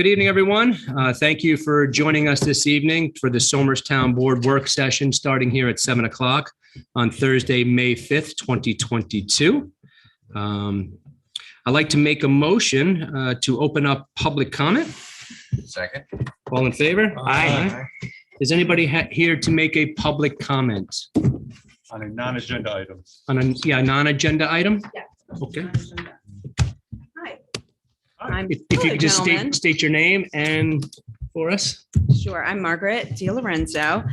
Good evening, everyone. Thank you for joining us this evening for the Somers Town Board work session starting here at 7 o'clock on Thursday, May 5th, 2022. I'd like to make a motion to open up public comment. Second. All in favor? Aye. Is anybody here to make a public comment? On a non-agenda item. On a non-agenda item? Yeah. Okay. Hi. I'm If you Hello, could just gentlemen. state your name and for us. Sure. I'm Margaret DiLorenzo,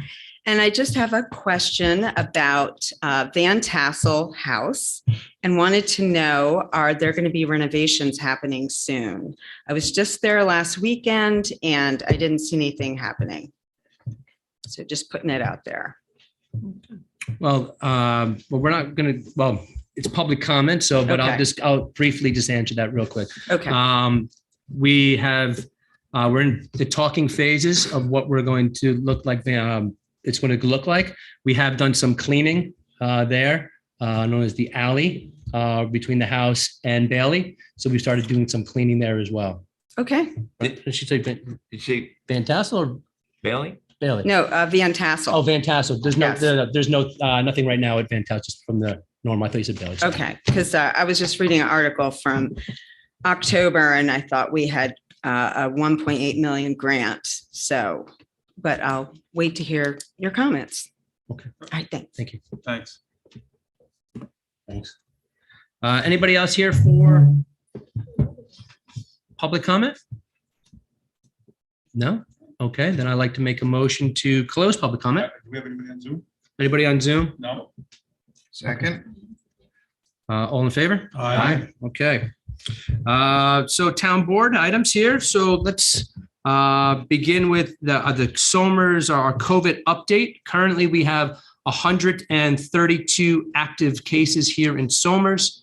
and I just have a question about Van Tassel House and wanted to know, are there going to be renovations happening soon? I was just there last weekend and I didn't see anything happening. So just putting it out there. Well, we're not going to, well, it's public comment. So, but Okay. I'll briefly just answer that real quick. Okay. We have, we're in the talking phases of what we're going to look like. It's going to look like. We have done some cleaning there, known as the alley between the house and Bailey. So we started doing some cleaning there as well. Okay. Did she say Did she Van Tassel or Bailey? Bailey? No, Van Tassel. Oh, Van Tassel. There's no, Yes. there's no, nothing right now at Van Tassel, just from the norm. I thought you said Bailey. Sorry. Okay, because I was just reading an article from October and I thought we had a 1.8 million grant. So, but I'll wait to hear your comments. Okay. All right, thanks. Thank you. Thanks. Thanks. Anybody else here for public comment? No? Okay, then I'd like to make a motion to close public comment. Do we have anybody on Zoom? Anybody on Zoom? No. Second. All in favor? Aye. Okay. So town board items here. So let's begin with the Somers, our COVID update. Currently, we have 132 active cases here in Somers,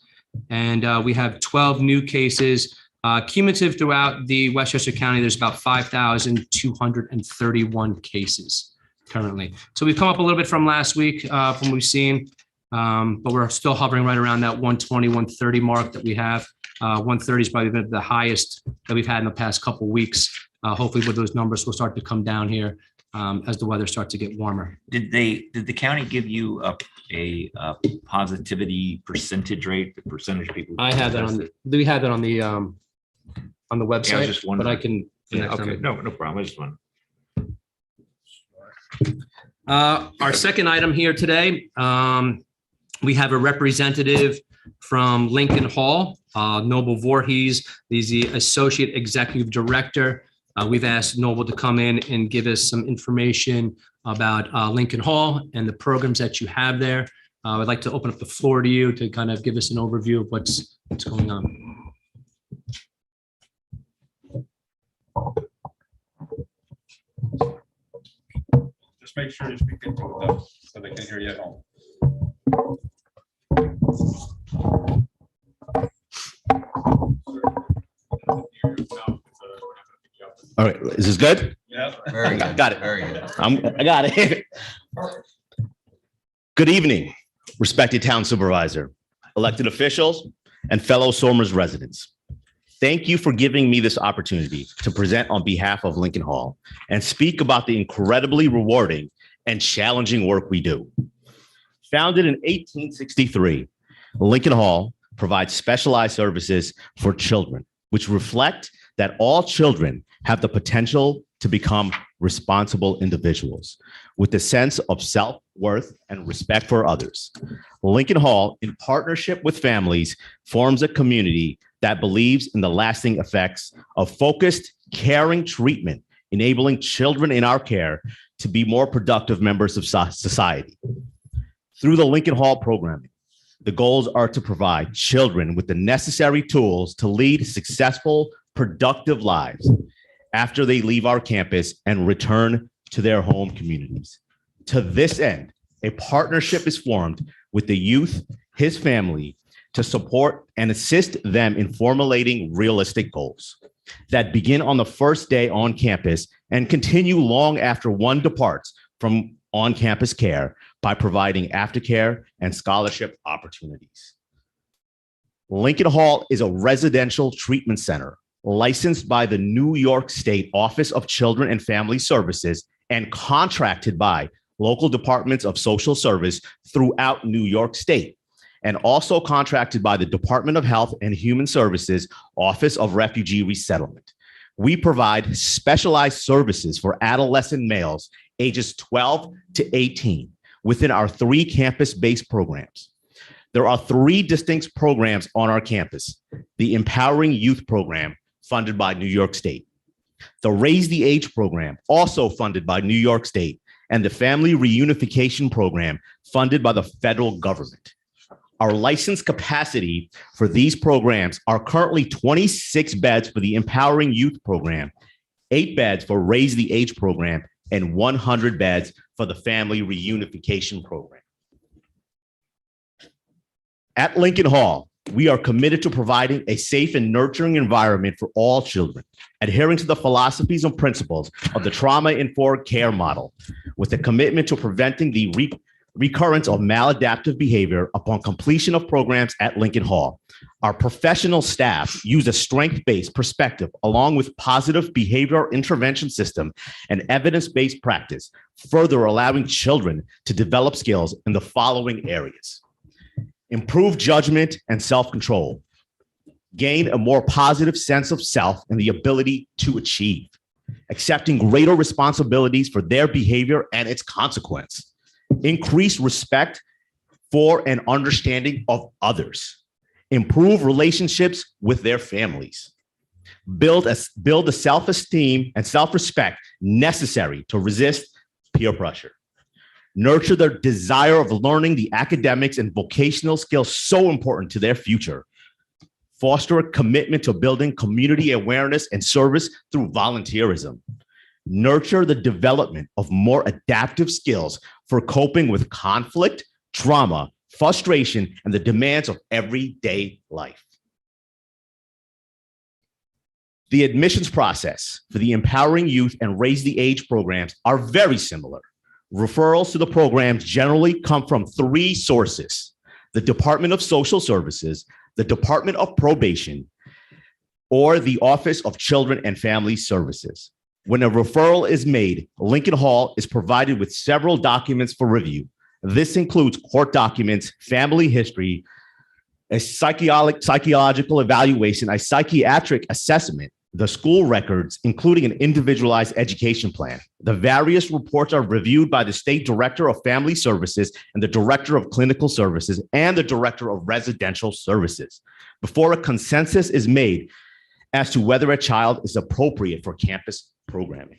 and we have 12 new cases. Cumulative throughout the Westchester County, there's about 5,231 cases currently. So we've come up a little bit from last week from what we've seen, but we're still hovering right around that 120, 130 mark that we have. 130 is probably been the highest that we've had in the past couple of weeks. Hopefully with those numbers will start to come down here as the weather starts to get warmer. Did the county give you a positivity percentage rate, the percentage of people? I have that on we have that on the website, Yeah, I was just but wondering. I can. Yeah, okay, no problem. I just want. Our second item here today, we have a representative from Lincoln Hall, Noble Voorhees. He's the Associate Executive Director. We've asked Noble to come in and give us some information about Lincoln Hall and the programs that you have there. I'd like to open up the floor to you to kind of give us an overview of what's going on. Just make sure you speak into them so they can hear you at home. All right, is this good? Yeah. Very good. Got it. Very good. I got it. Good evening, respected town supervisor, elected officials, and fellow Somers residents. Thank you for giving me this opportunity to present on behalf of Lincoln Hall and speak about the incredibly rewarding and challenging work we do. Founded in 1863, Lincoln Hall provides specialized services for children, which reflect that all children have the potential to become responsible individuals with a sense of self-worth and respect for others. Lincoln Hall, in partnership with families, forms a community that believes in the lasting effects of focused, caring treatment, enabling children in our care to be more productive members of society. Through the Lincoln Hall programming, the goals are to provide children with the necessary tools to lead successful, productive lives after they leave our campus and return to their home communities. To this end, a partnership is formed with the youth, his family, to support and assist them in formulating realistic goals that begin on the first day on campus and continue long after one departs from on-campus care by providing aftercare and scholarship opportunities. Lincoln Hall is a residential treatment center licensed by the New York State Office of Children and Family Services, and contracted by local departments of social service throughout New York State, and also contracted by the Department of Health and Human Services Office of Refugee Resettlement. We provide specialized services for adolescent males ages 12 to 18 within our 3 campus-based programs. There are 3 distinct programs on our campus: the Empowering Youth Program, funded by New York State; the Raise the Age Program, also funded by New York State; and the Family Reunification Program, funded by the federal government. Our license capacity for these programs are currently 26 beds for the Empowering Youth Program, 8 beds for Raise the Age Program, and 100 beds for the Family Reunification Program. At Lincoln Hall, we are committed to providing a safe and nurturing environment for all children, adhering to the philosophies and principles of the trauma-informed care model, with a commitment to preventing the recurrence of maladaptive behavior upon completion of programs at Lincoln Hall. Our professional staff use a strength-based perspective along with positive behavioral intervention system and evidence-based practice, further allowing children to develop skills in the following areas: improve judgment and self-control, gain a more positive sense of self and the ability to achieve, accepting greater responsibilities for their behavior and its consequence, increase respect for and understanding of others, improve relationships with their families, build the self-esteem and self-respect necessary to resist peer pressure, nurture their desire of learning the academics and vocational skills so important to their future, foster a commitment to building community awareness and service through volunteerism, nurture the development of more adaptive skills for coping with conflict, trauma, frustration, and the demands of everyday life. The admissions process for the Empowering Youth and Raise the Age programs are very similar. Referrals to the programs generally come from 3 sources: the Department of Social Services, the Department of Probation, or the Office of Children and Family Services. When a referral is made, Lincoln Hall is provided with several documents for review. This includes court documents, family history, a psychological evaluation, a psychiatric assessment, the school records, including an individualized education plan. The various reports are reviewed by the State Director of Family Services and the Director of Clinical Services and the Director of Residential Services before a consensus is made as to whether a child is appropriate for campus programming.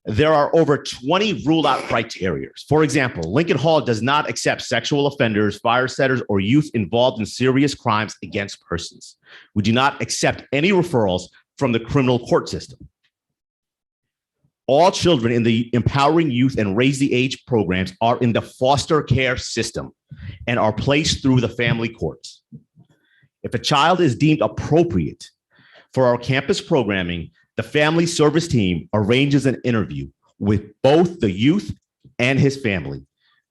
There are over 20 rule-out criteria. For example, Lincoln Hall does not accept sexual offenders, fire setters, or youth involved in serious crimes against persons. We do not accept any referrals from the criminal court system. All children in the Empowering Youth and Raise the Age programs are in the foster care system and are placed through the family courts. If a child is deemed appropriate for our campus programming, the family service team arranges an interview with both the youth and his family.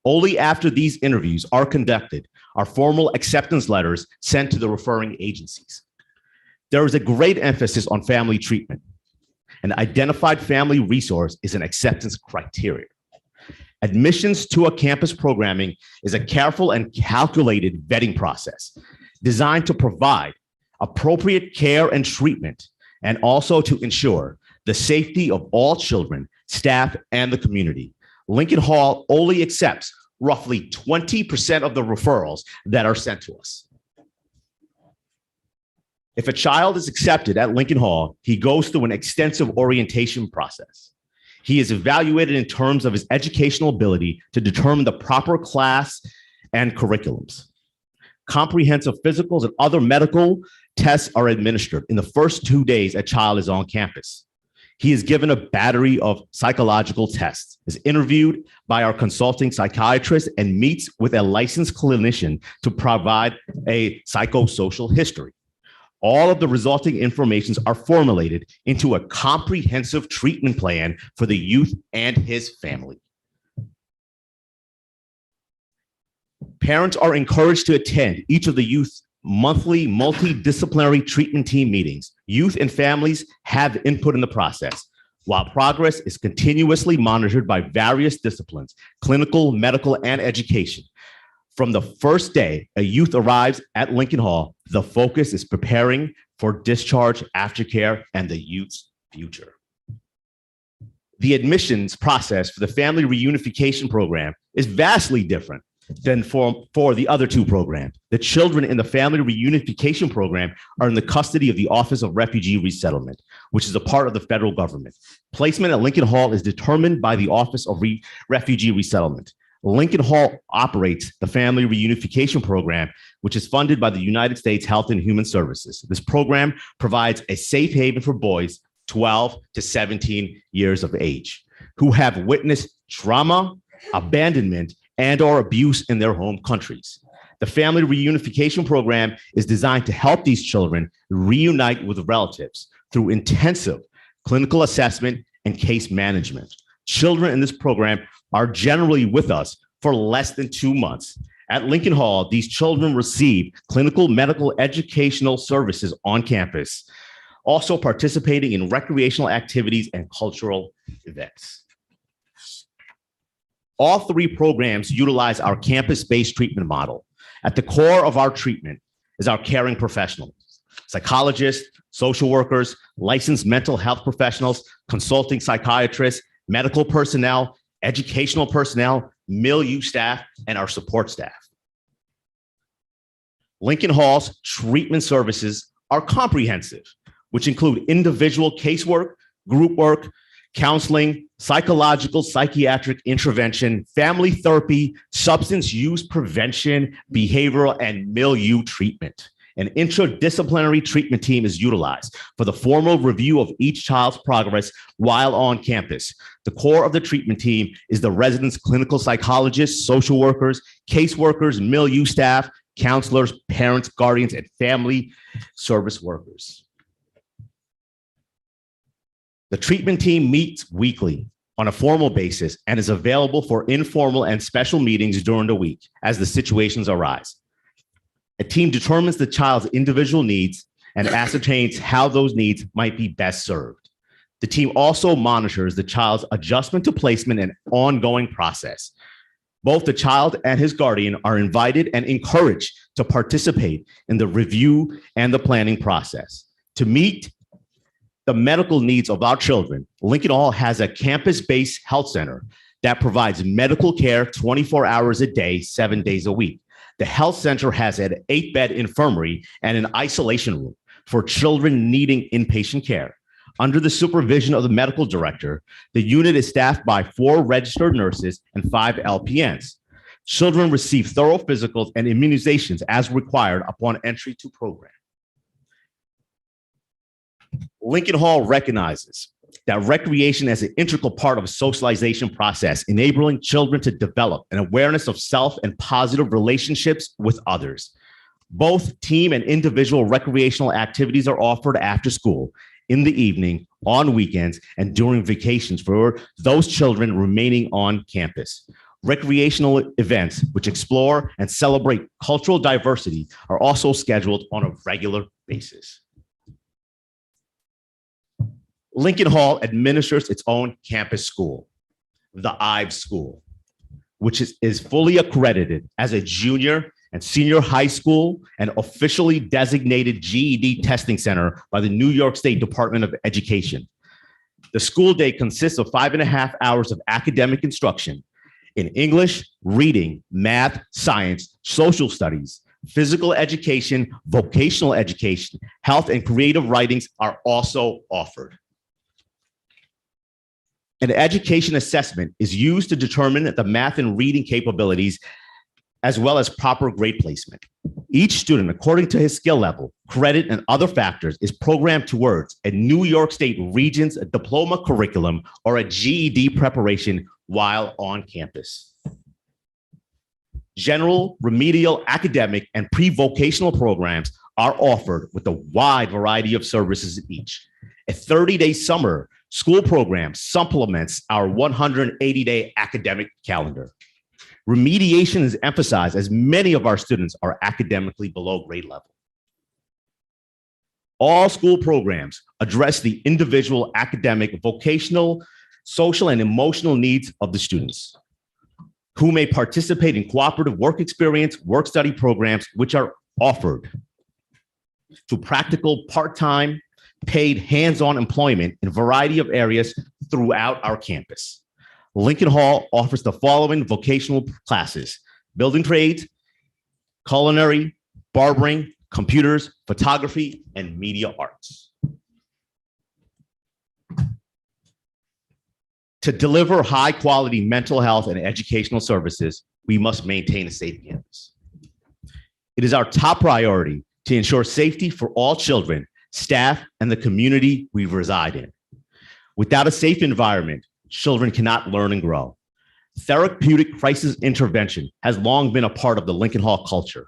Only after these interviews are conducted are formal acceptance letters sent to the referring agencies. There is a great emphasis on family treatment. An identified family resource is an acceptance criteria. Admissions to a campus programming is a careful and calculated vetting process designed to provide appropriate care and treatment, and also to ensure the safety of all children, staff, and the community. Lincoln Hall only accepts roughly 20% of the referrals that are sent to us. If a child is accepted at Lincoln Hall, he goes through an extensive orientation process. He is evaluated in terms of his educational ability to determine the proper class and curriculums. Comprehensive physicals and other medical tests are administered in the first 2 days a child is on campus. He is given a battery of psychological tests, is interviewed by our consulting psychiatrist, and meets with a licensed clinician to provide a psychosocial history. All of the resulting informations are formulated into a comprehensive treatment plan for the youth and his family. Parents are encouraged to attend each of the youth monthly multidisciplinary treatment team meetings. Youth and families have input in the process, while progress is continuously monitored by various disciplines, clinical, medical, and education. From the first day a youth arrives at Lincoln Hall, the focus is preparing for discharge, aftercare, and the youth's future. The admissions process for the family reunification program is vastly different than for the other two programs. The children in the family reunification program are in the custody of the Office of Refugee Resettlement, which is a part of the federal government. Placement at Lincoln Hall is determined by the Office of Refugee Resettlement. Lincoln Hall operates the family reunification program, which is funded by the United States Health and Human Services. This program provides a safe haven for boys 12 to 17 years of age who have witnessed trauma, abandonment, and/or abuse in their home countries. The family reunification program is designed to help these children reunite with relatives through intensive clinical assessment and case management. Children in this program are generally with us for less than 2 months. At Lincoln Hall, these children receive clinical, medical, educational services on campus, also participating in recreational activities and cultural events. All three programs utilize our campus-based treatment model. At the core of our treatment is our caring professionals, psychologists, social workers, licensed mental health professionals, consulting psychiatrists, medical personnel, educational personnel, milieu staff, and our support staff. Lincoln Hall's treatment services are comprehensive, which include individual casework, group work, counseling, psychological, psychiatric intervention, family therapy, substance use prevention, behavioral, and milieu treatment. An interdisciplinary treatment team is utilized for the formal review of each child's progress while on campus. The core of the treatment team is the residents' clinical psychologists, social workers, caseworkers, milieu staff, counselors, parents, guardians, and family service workers. The treatment team meets weekly on a formal basis and is available for informal and special meetings during the week as the situations arise. A team determines the child's individual needs and ascertains how those needs might be best served. The team also monitors the child's adjustment to placement and ongoing process. Both the child and his guardian are invited and encouraged to participate in the review and the planning process. To meet the medical needs of our children, Lincoln Hall has a campus-based health center that provides medical care 24 hours a day, 7 days a week. The health center has an 8-bed infirmary and an isolation room for children needing inpatient care. Under the supervision of the medical director, the unit is staffed by 4 registered nurses and 5 LPNs. Children receive thorough physicals and immunizations as required upon entry to program. Lincoln Hall recognizes that recreation is an integral part of a socialization process, enabling children to develop an awareness of self and positive relationships with others. Both team and individual recreational activities are offered after school, in the evening, on weekends, and during vacations for those children remaining on campus. Recreational events which explore and celebrate cultural diversity are also scheduled on a regular basis. Lincoln Hall administers its own campus school, the Ives School, which is fully accredited as a junior and senior high school and officially designated GED testing center by the New York State Department of Education. The school day consists of 5.5 hours of academic instruction in English, reading, math, science, social studies, physical education, vocational education, health, and creative writings are also offered. An education assessment is used to determine the math and reading capabilities as well as proper grade placement. Each student, according to his skill level, credit, and other factors, is programmed towards a New York State Regents diploma curriculum or a GED preparation while on campus. General, remedial, academic, and pre-vocational programs are offered with a wide variety of services in each. A 30-day summer school program supplements our 180-day academic calendar. Remediation is emphasized as many of our students are academically below grade level. All school programs address the individual academic, vocational, social, and emotional needs of the students who may participate in cooperative work experience, work study programs, which are offered to practical, part-time, paid hands-on employment in a variety of areas throughout our campus. Lincoln Hall offers the following vocational classes: building trades, culinary, barbering, computers, photography, and media arts. To deliver high-quality mental health and educational services, we must maintain a safe campus. It is our top priority to ensure safety for all children, staff, and the community we reside in. Without a safe environment, children cannot learn and grow. Therapeutic crisis intervention has long been a part of the Lincoln Hall culture.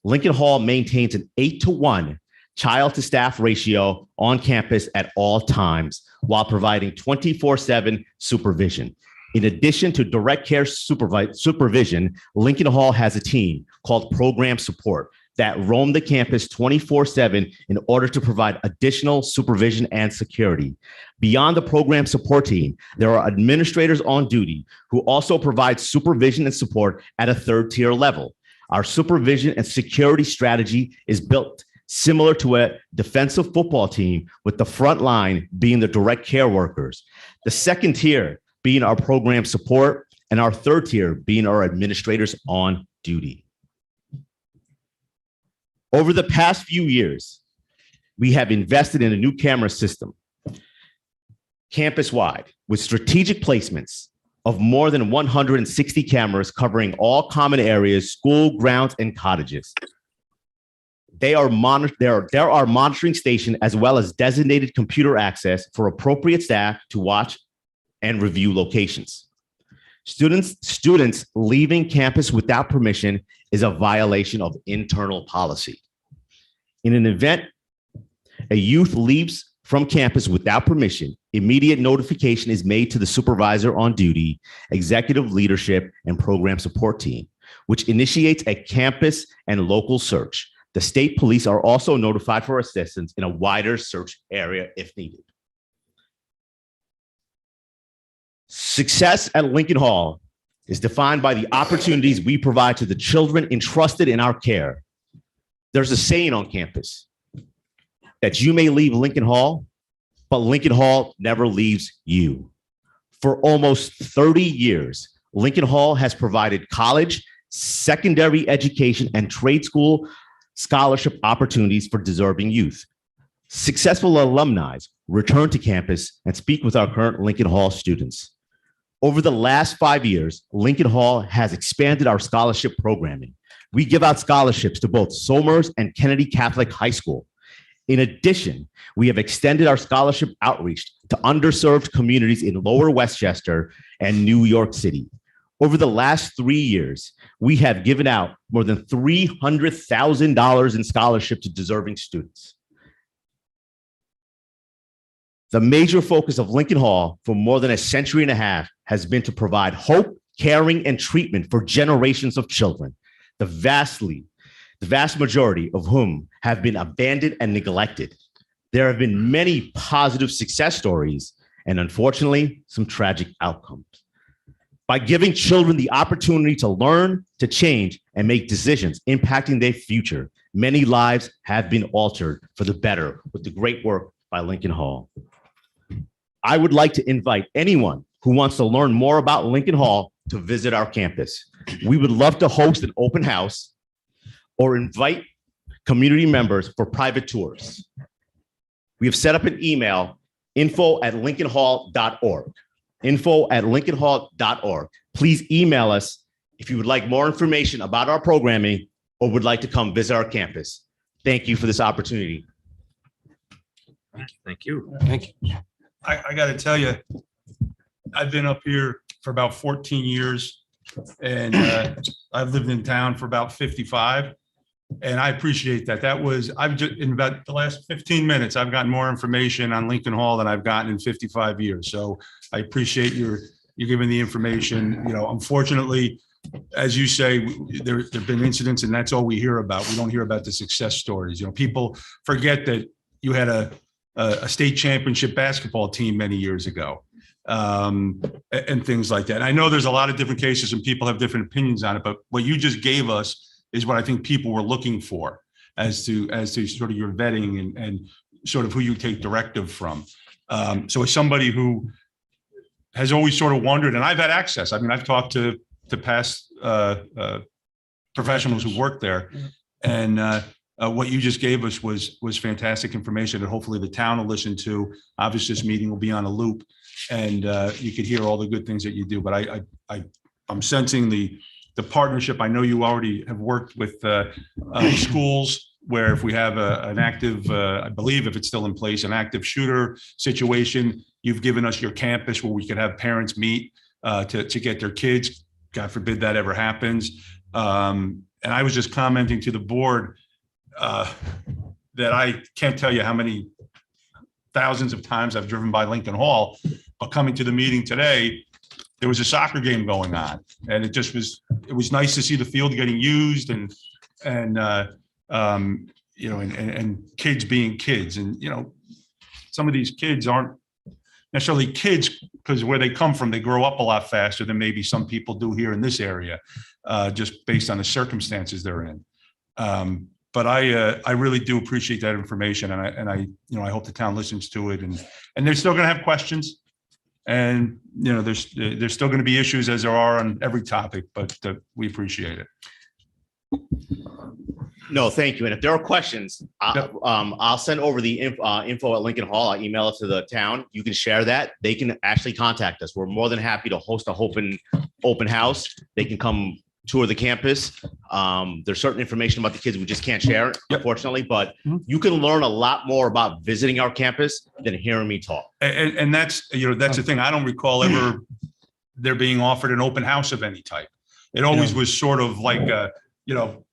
Lincoln Hall maintains an 8-to-1 child-to-staff ratio on campus at all times while providing 24/7 supervision. In addition to direct care supervision, Lincoln Hall has a team called Program Support that roam the campus 24/7 in order to provide additional supervision and security. Beyond the program support team, there are administrators on duty who also provide supervision and support at a third-tier level. Our supervision and security strategy is built similar to a defensive football team, with the front line being the direct care workers, the second tier being our program support, and our third tier being our administrators on duty. Over the past few years, we have invested in a new camera system campus-wide with strategic placements of more than 160 cameras covering all common areas, school grounds, and cottages. There are monitoring stations as well as designated computer access for appropriate staff to watch and review locations. Students leaving campus without permission is a violation of internal policy. In an event a youth leaves from campus without permission, immediate notification is made to the supervisor on duty, executive leadership, and program support team, which initiates a campus and local search. The state police are also notified for assistance in a wider search area if needed. Success at Lincoln Hall is defined by the opportunities we provide to the children entrusted in our care. There's a saying on campus that you may leave Lincoln Hall, but Lincoln Hall never leaves you. For almost 30 years, Lincoln Hall has provided college, secondary education, and trade school scholarship opportunities for deserving youth. Successful alumni return to campus and speak with our current Lincoln Hall students. Over the last 5 years, Lincoln Hall has expanded our scholarship programming. We give out scholarships to both Somers and Kennedy Catholic High School. In addition, we have extended our scholarship outreach to underserved communities in Lower Westchester and New York City. Over the last 3 years, we have given out more than $300,000 in scholarship to deserving students. The major focus of Lincoln Hall for more than a century and a half has been to provide hope, caring, and treatment for generations of children, the vast majority of whom have been abandoned and neglected. There have been many positive success stories and, unfortunately, some tragic outcomes. By giving children the opportunity to learn, to change, and make decisions impacting their future, many lives have been altered for the better with the great work by Lincoln Hall. I would like to invite anyone who wants to learn more about Lincoln Hall to visit our campus. We would love to host an open house or invite community members for private tours. We have set up an email, info@lincolnhall.org. info@lincolnhall.org. Please email us if you would like more information about our programming or would like to come visit our campus. Thank you for this opportunity. Thank you. Thank you. I got to tell you, I've been up here for about 14 years and I've lived in town for about 55. And I appreciate that. I've just, in about the last 15 minutes, I've gotten more information on Lincoln Hall than I've gotten in 55 years. So I appreciate you giving the information. You know, unfortunately, as you say, there've been incidents, and that's all we hear about. We don't hear about the success stories. You know, people forget that you had a state championship basketball team many years ago, and things like that. And I know there's a lot of different cases and people have different opinions on it, but what you just gave us is what I think people were looking for as to sort of your vetting and sort of who you take directive from. So as somebody who has always sort of wondered, and I've had access, I mean, I've talked to past professionals who work there, and what you just gave us was fantastic information that hopefully the town will listen to. Obviously, this meeting will be on a loop, and you could hear all the good things that you do. But I'm sensing the partnership. I know you already have worked with schools where if we have an active, I believe if it's still in place, an active shooter situation, you've given us your campus where we could have parents meet to get their kids. God forbid that ever happens. And I was just commenting to the board that I can't tell you how many thousands of times I've driven by Lincoln Hall, but coming to the meeting today, there was a soccer game going on, and it was nice to see the field getting used and you know, and kids being kids. And, you know, some of these kids aren't necessarily kids because where they come from, they grow up a lot faster than maybe some people do here in this area, just based on the circumstances they're in. But I really do appreciate that information, and I you know, I hope the town listens to it, and they're still going to have questions, and you know, there's still going to be issues as there are on every topic, but we appreciate it. No, thank you. And if there are questions, I'll send over the info at Lincoln Hall. I'll email it to the town. You can share that. They can actually contact us. We're more than happy to host a open house. They can come tour the campus. There's certain information about the kids we just can't share, unfortunately, but you can learn a lot more about visiting our campus than hearing me talk. And that's, you know, that's the thing. I don't recall ever there being offered an open house of any type. It always was sort of like, you know,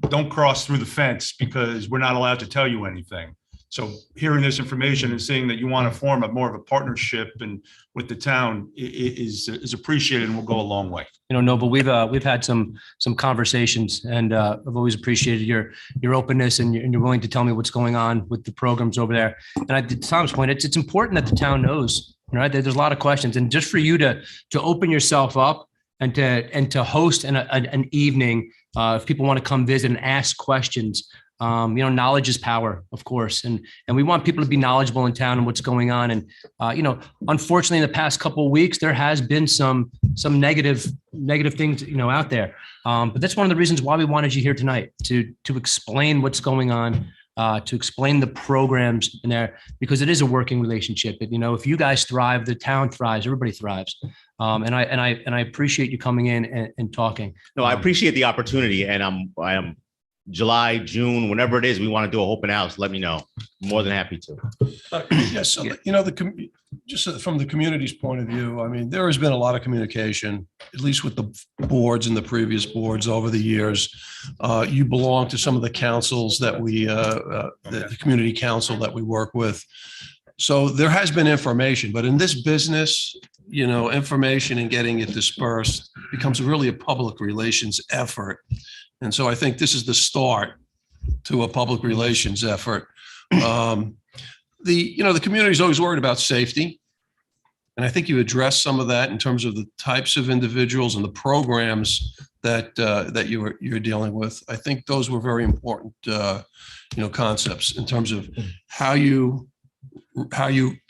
don't cross through the fence because we're not allowed to tell you anything. So hearing this information and seeing that you want to form more of a partnership and with the town is appreciated and will go a long way. You know, Noble, we've had some conversations, and I've always appreciated your openness and you're willing to tell me what's going on with the programs over there. And to Tom's point, it's important that the town knows, right? There's a lot of questions, and just for you to open yourself up and to host an evening, if people want to come visit and ask questions. You know, knowledge is power, of course. And we want people to be knowledgeable in town and what's going on. And, you know, unfortunately, in the past couple of weeks, there has been some negative things, you know, out there. But that's one of the reasons why we wanted you here tonight to explain what's going on, to explain the programs in there, because it is a working relationship. And, you know, if you guys thrive, the town thrives, everybody thrives. And I appreciate you coming in and talking. No, I appreciate the opportunity, and I am July, June, whenever it is, we want to do an open house, let me know. More than happy to. Yes, so, you know, just from the community's point of view, I mean, there has been a lot of communication, at least with the boards and the previous boards over the years. You belong to some of the councils that the community council that we work with. So there has been information, but in this business, you know, information and getting it dispersed becomes really a public relations effort. And so I think this is the start to a public relations effort. The community is always worried about safety. And I think you addressed some of that in terms of the types of individuals and the programs that you're dealing with. I think those were very important, concepts in terms of how you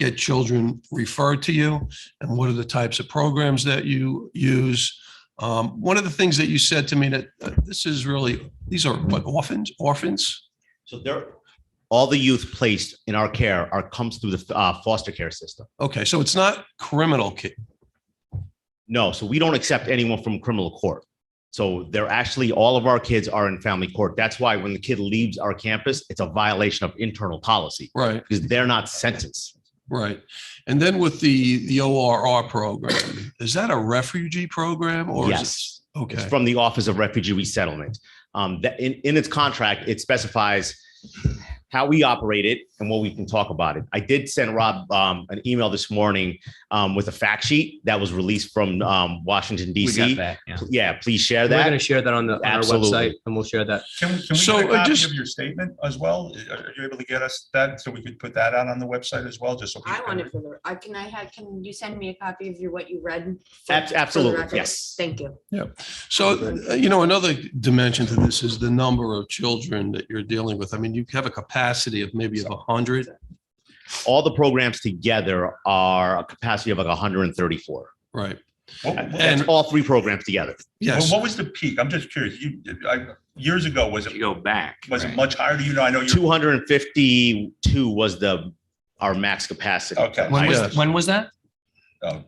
get children referred to you and what are the types of programs that you use. One of the things that you said to me that these are what, orphans? So all the youth placed in our care comes through the foster care system. Okay, so it's not criminal kid. No, so we don't accept anyone from criminal court. So all of our kids are in family court. That's why when the kid leaves our campus, it's a violation of internal policy. Right. Because they're not sentenced. Right. And then with the ORR program, is that a refugee program or yes. Is it, okay. It's from the Office of Refugee Resettlement. That in its contract, it specifies how we operate it and what we can talk about it. I did send Rob an email this morning with a fact sheet that was released from Washington, We got DC. that, yeah. Yeah, please share We're going to that. share that on our Absolutely. website, and we'll share that. Can we So, get a copy just- of your statement as well? Are you able to get us that so we could put that out on the website as well, just so? I people want can- it for the, can you send me a copy of what you read? for- for the Absolutely, record? yes. Thank you. So, another dimension to this is the number of children that you're dealing with. I mean, you have a capacity of maybe of 100. All the programs together are a capacity of like 134. Right. And all three programs together. Yes. What was the peak? I'm just curious. Years ago, was If it, you go back. was it right. much higher? Do you know? I know you. 252 was our max capacity. Okay. When was that? Oh,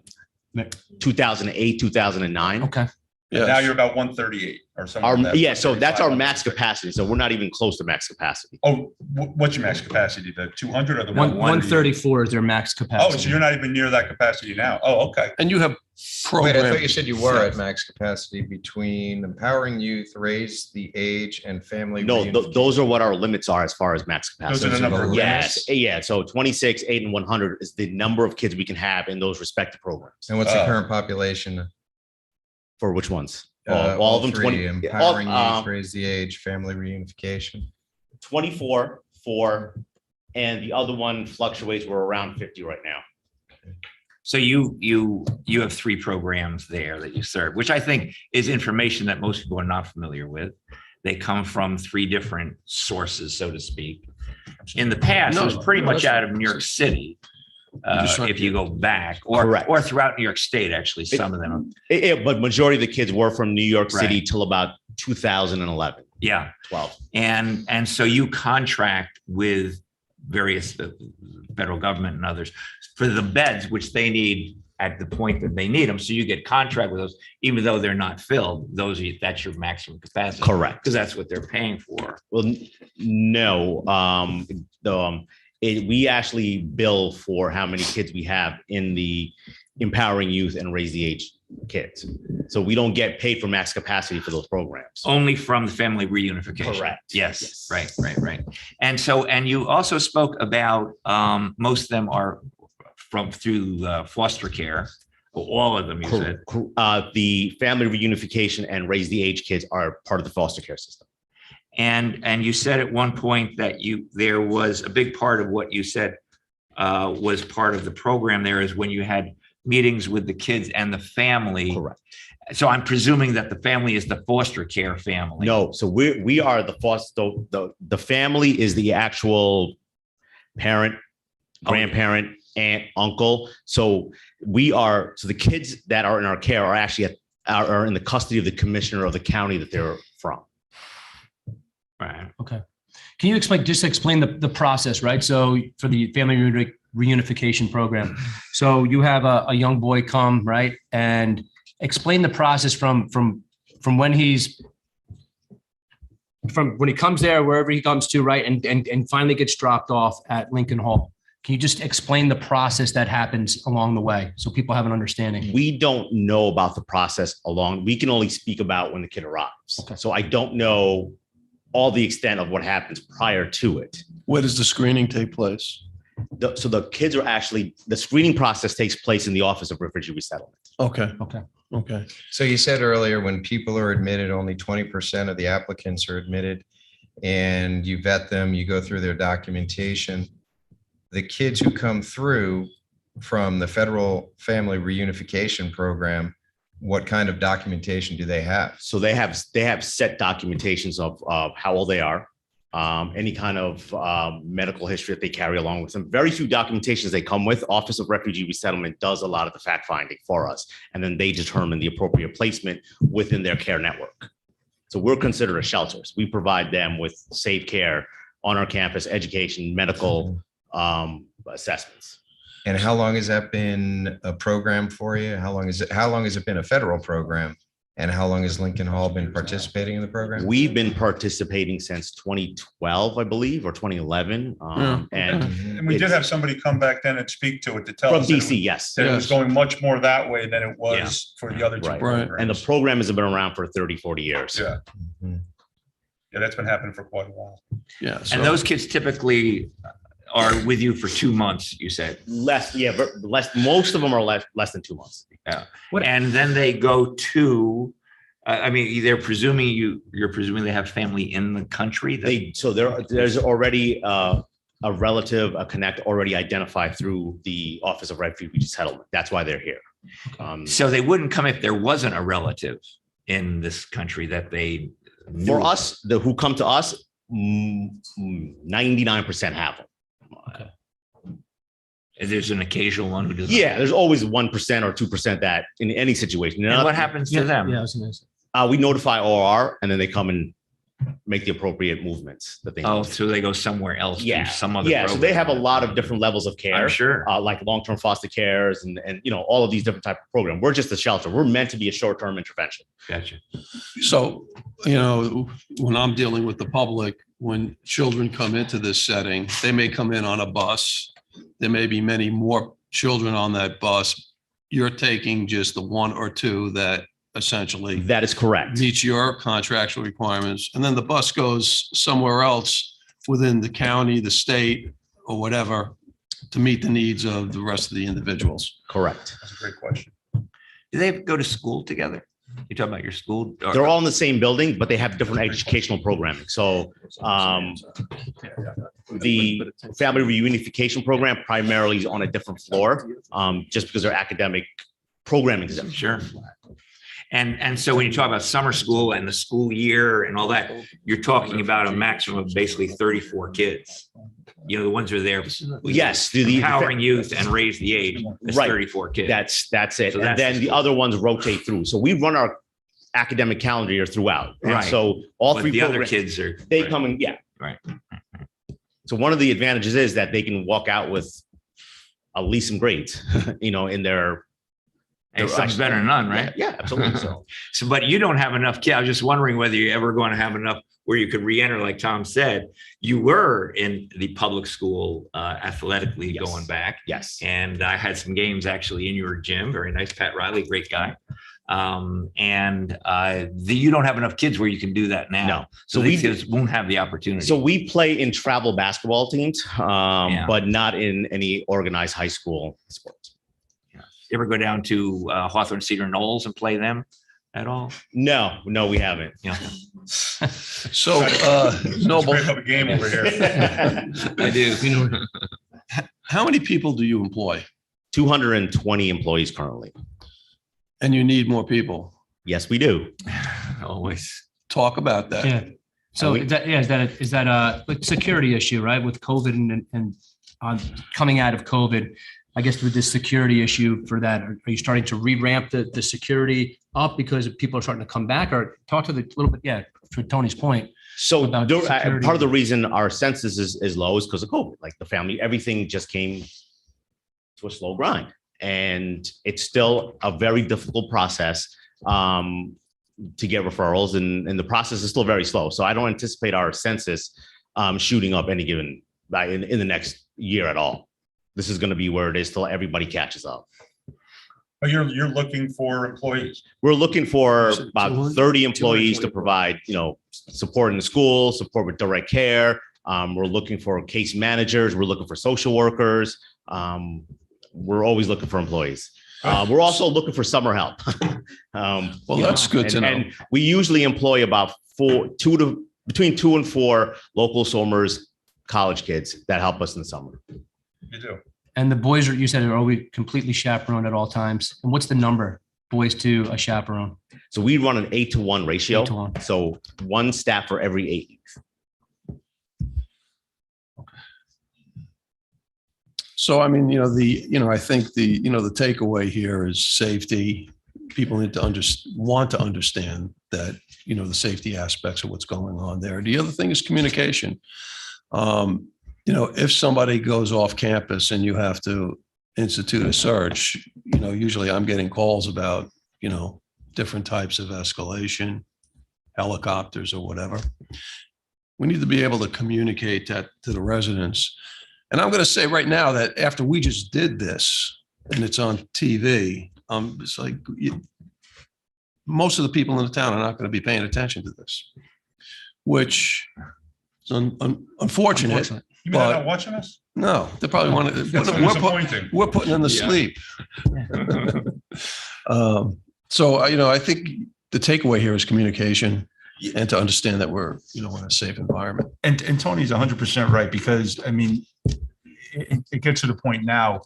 2008, 2009. Okay. Now Yes. you're about 138 or something. Yeah, so that's our max capacity. So we're not even close to max capacity. Oh, what's your max capacity? The 200 or the 134 is their max Oh, capacity. so you're not even near that capacity now. Oh, okay. And you have Wait, I thought you programs. said you were at max capacity between empowering youth, raise the age, and family. No, reunification. those are what our limits are as far as max Those are capacity. the number of Yes, yeah. So 26, 8, and 100 is the number of kids we can have in those respective programs. And what's the current population? For which ones? All of them, three, 20, empowering all, youth, raise the age, family reunification. 24, 4, and the other one fluctuates. We're around 50 right now. So you have three programs there that you serve, which I think is information that most people are not familiar with. They come from three different sources, so to speak. In the past, it was pretty much out of New York City. If you go back, Correct. or throughout New York State, actually, some of them. But majority of the kids were from New York City Right. till about 2011, Yeah. 12. And so you contract with various federal government and others for the beds, which they need at the point that they need them. So you get contract with those, even though they're not filled, that's your maximum capacity. Correct. Because that's what they're paying for. Well, no, we actually bill for how many kids we have in the empowering youth and raise the age kids. So we don't get paid for max capacity for those programs. Only from the family reunification. Correct. Yes, Yes. right. And you also spoke about, most of them are through foster care, all of them, you said. The family reunification and raise the age kids are part of the foster care system. And you said at one point that there was a big part of what you said was part of the program there is when you had meetings with the kids and the family. Correct. So I'm presuming that the family is the foster care family. No, so we are the foster, the family is the actual parent, grandparent, aunt, uncle. So the kids that are in our care are actually are in the custody of the commissioner of the county that they're from. Right. Okay. Can you explain the process, right? So for the family reunification program, so you have a young boy come, right? And explain the process from when he comes there, wherever he comes to, right? And finally gets dropped off at Lincoln Hall. Can you just explain the process that happens along the way so people have an understanding? We don't know about the process we can only speak about when the kid arrives. Okay. So I don't know all the extent of what happens prior to it. Where does the screening take place? So the kids are the screening process takes place in the Office of Refugee Resettlement. Okay. Okay. So you said earlier, when people are admitted, only 20% of the applicants are admitted, and you vet them, you go through their documentation. The kids who come through from the federal family reunification program, what kind of documentation do they have? So they have set documentations of how old they are, any kind of medical history that they carry along with them. Very few documentations they come with. Office of Refugee Resettlement does a lot of the fact finding for us, and then they determine the appropriate placement within their care network. So we're considered a shelter. So we provide them with safe care on our campus, education, medical assessments. And how long has that been a program for you? How long has it been a federal program? And how long has Lincoln Hall been participating in the program? We've been participating since 2012, I believe, or 2011. And And we did have somebody come back then and speak to it to tell from us that DC, yes. it was going much more that way than it was for the other two Right. programs. And the program has been around for 30, 40 years. Yeah. Mhm. Yeah, that's been happening for quite a while. Yeah. And so- those kids typically are with you for 2 months, you said. Less, yeah, but less, most of them are less than 2 months. What- And then they go to, I mean, they're presuming you're presuming they have family in the country. So there's already a relative, a connect already identified through the Office of Refugee Settlement. That's why they're here. So they wouldn't come if there wasn't a relative in this country that they knew For of. us, who come to us, 99% have them. There's an occasional one who doesn't. Yeah, there's always 1% or 2% that in any situation. And what happens to them? Yeah, I was gonna say. We notify OR and then they come and make the appropriate movements that they Oh, need. so they go somewhere else. to Yeah, Some other. yeah. So they have a program. lot of different levels of care. I'm sure. Like long-term foster cares and all of these different type of programs. We're just a shelter. We're meant to be a short-term intervention. Gotcha. So, when I'm dealing with the public, when children come into this setting, they may come in on a bus. There may be many more children on that bus. You're taking just the one or two that essentially That is correct. meets your contractual requirements. And then the bus goes somewhere else within the county, the state, or whatever to meet the needs of the rest of the individuals. Correct. That's a great question. Do they go to school together? You talking about your school? Or- They're all in the same building, but they have different educational programming. So the family reunification program primarily is on a different floor, just because their academic programming is different. Sure. And so when you talk about summer school and the school year and all that, you're talking about a maximum of basically 34 kids. The ones who are there. Yes, the Empowering youth and raise the age is Right. 34 kids. that's it. So And that's then the the school. other ones rotate through. So we run our academic calendar year throughout. And Right. so all But three the other programs, kids are. they right. come in, yeah. Right. So one of the advantages is that they can walk out with at least some grades, in their. Hey, something's better than none, right? Yeah, absolutely. So But you don't have enough kids. I was just wondering whether you're ever going to have enough where you could re-enter, like Tom said. You were in the public school athletically Yes. going back. yes. And I had some games actually in your gym. Very nice. Pat Riley, great guy. You don't have enough kids where you can do that now. No. So So we these kids won't have the opportunity. So we play in travel basketball teams, Yeah. but not in any organized high school sports. You ever go down to Hawthorne Cedar Knolls and play them at all? No, we haven't. Yeah, So, Noble, Great public game over here. I do. how many people do you employ? 220 employees currently. And you need more people. Yes, we do. Always. Talk about that. Yeah. So And is that a like, security issue, right? With COVID and coming out of COVID, I guess with this security issue for that, are you starting to re-ramp the security up because people are starting to come back, or talk to the little bit? Yeah, to Tony's point. So About security. part of the reason our census is low is because of COVID. Like the family, everything just came to a slow grind. And it's still a very difficult process to get referrals, and the process is still very slow. So I don't anticipate our census shooting up any given in the next year at all. This is going to be where it is till everybody catches up. But you're looking for employees. We're looking for So about 200 30 employees to 220. provide, support in the school, support with direct care. We're looking for case managers. We're looking for social workers. We're always looking for employees. We're also looking for summer help. Well, that's good to know. And we usually employ about between 2 and 4 local Somers college kids that help us in the summer. You do. And the boys you said are always completely chaperoned at all times. And what's the number, boys to a chaperone? So we run an 8-to-1 ratio. 8-to-1. So 1 staff for every 8 weeks. So, I mean, I think the takeaway here is safety. People need to want to understand that, the safety aspects of what's going on there. The other thing is communication. If somebody goes off campus and you have to institute a search, usually I'm getting calls about, different types of escalation, helicopters or whatever. We need to be able to communicate that to the residents. And I'm going to say right now that after we just did this and it's on TV, it's like most of the people in the town are not going to be paying attention to this. which is unfortunate. You mean they're not watching us? No, they probably want to. That's so disappointing. We're putting them to sleep. So, I think the takeaway here is communication and to understand that we're, in a safe environment. And Tony's 100% right, because I mean, it gets to the point now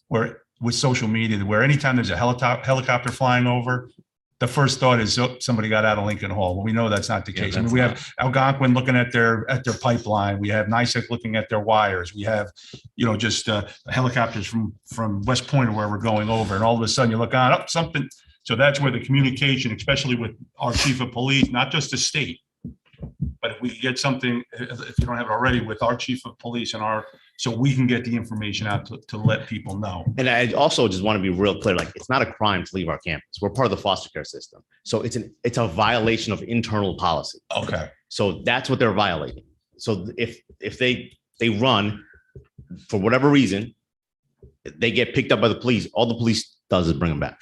where with social media, where anytime there's a helicopter flying over, the first thought is, oh, somebody got out of Lincoln Hall. Well, we know that's not the case. I mean, we have Algonquin looking at their pipeline. We have NICEC looking at their wires. We have, just helicopters from West Point or where we're going over. And all of a sudden you look on up something. So that's where the communication, especially with our chief of police, not just the state, but if we could get something, if you don't have it already, with our chief of police so we can get the information out to let people know. And I also just want to be real clear, like, it's not a crime to leave our campus. We're part of the foster care system. So it's a violation of internal policy. Okay. So that's what they're violating. So if they run for whatever reason, they get picked up by the police, all the police does is bring them back.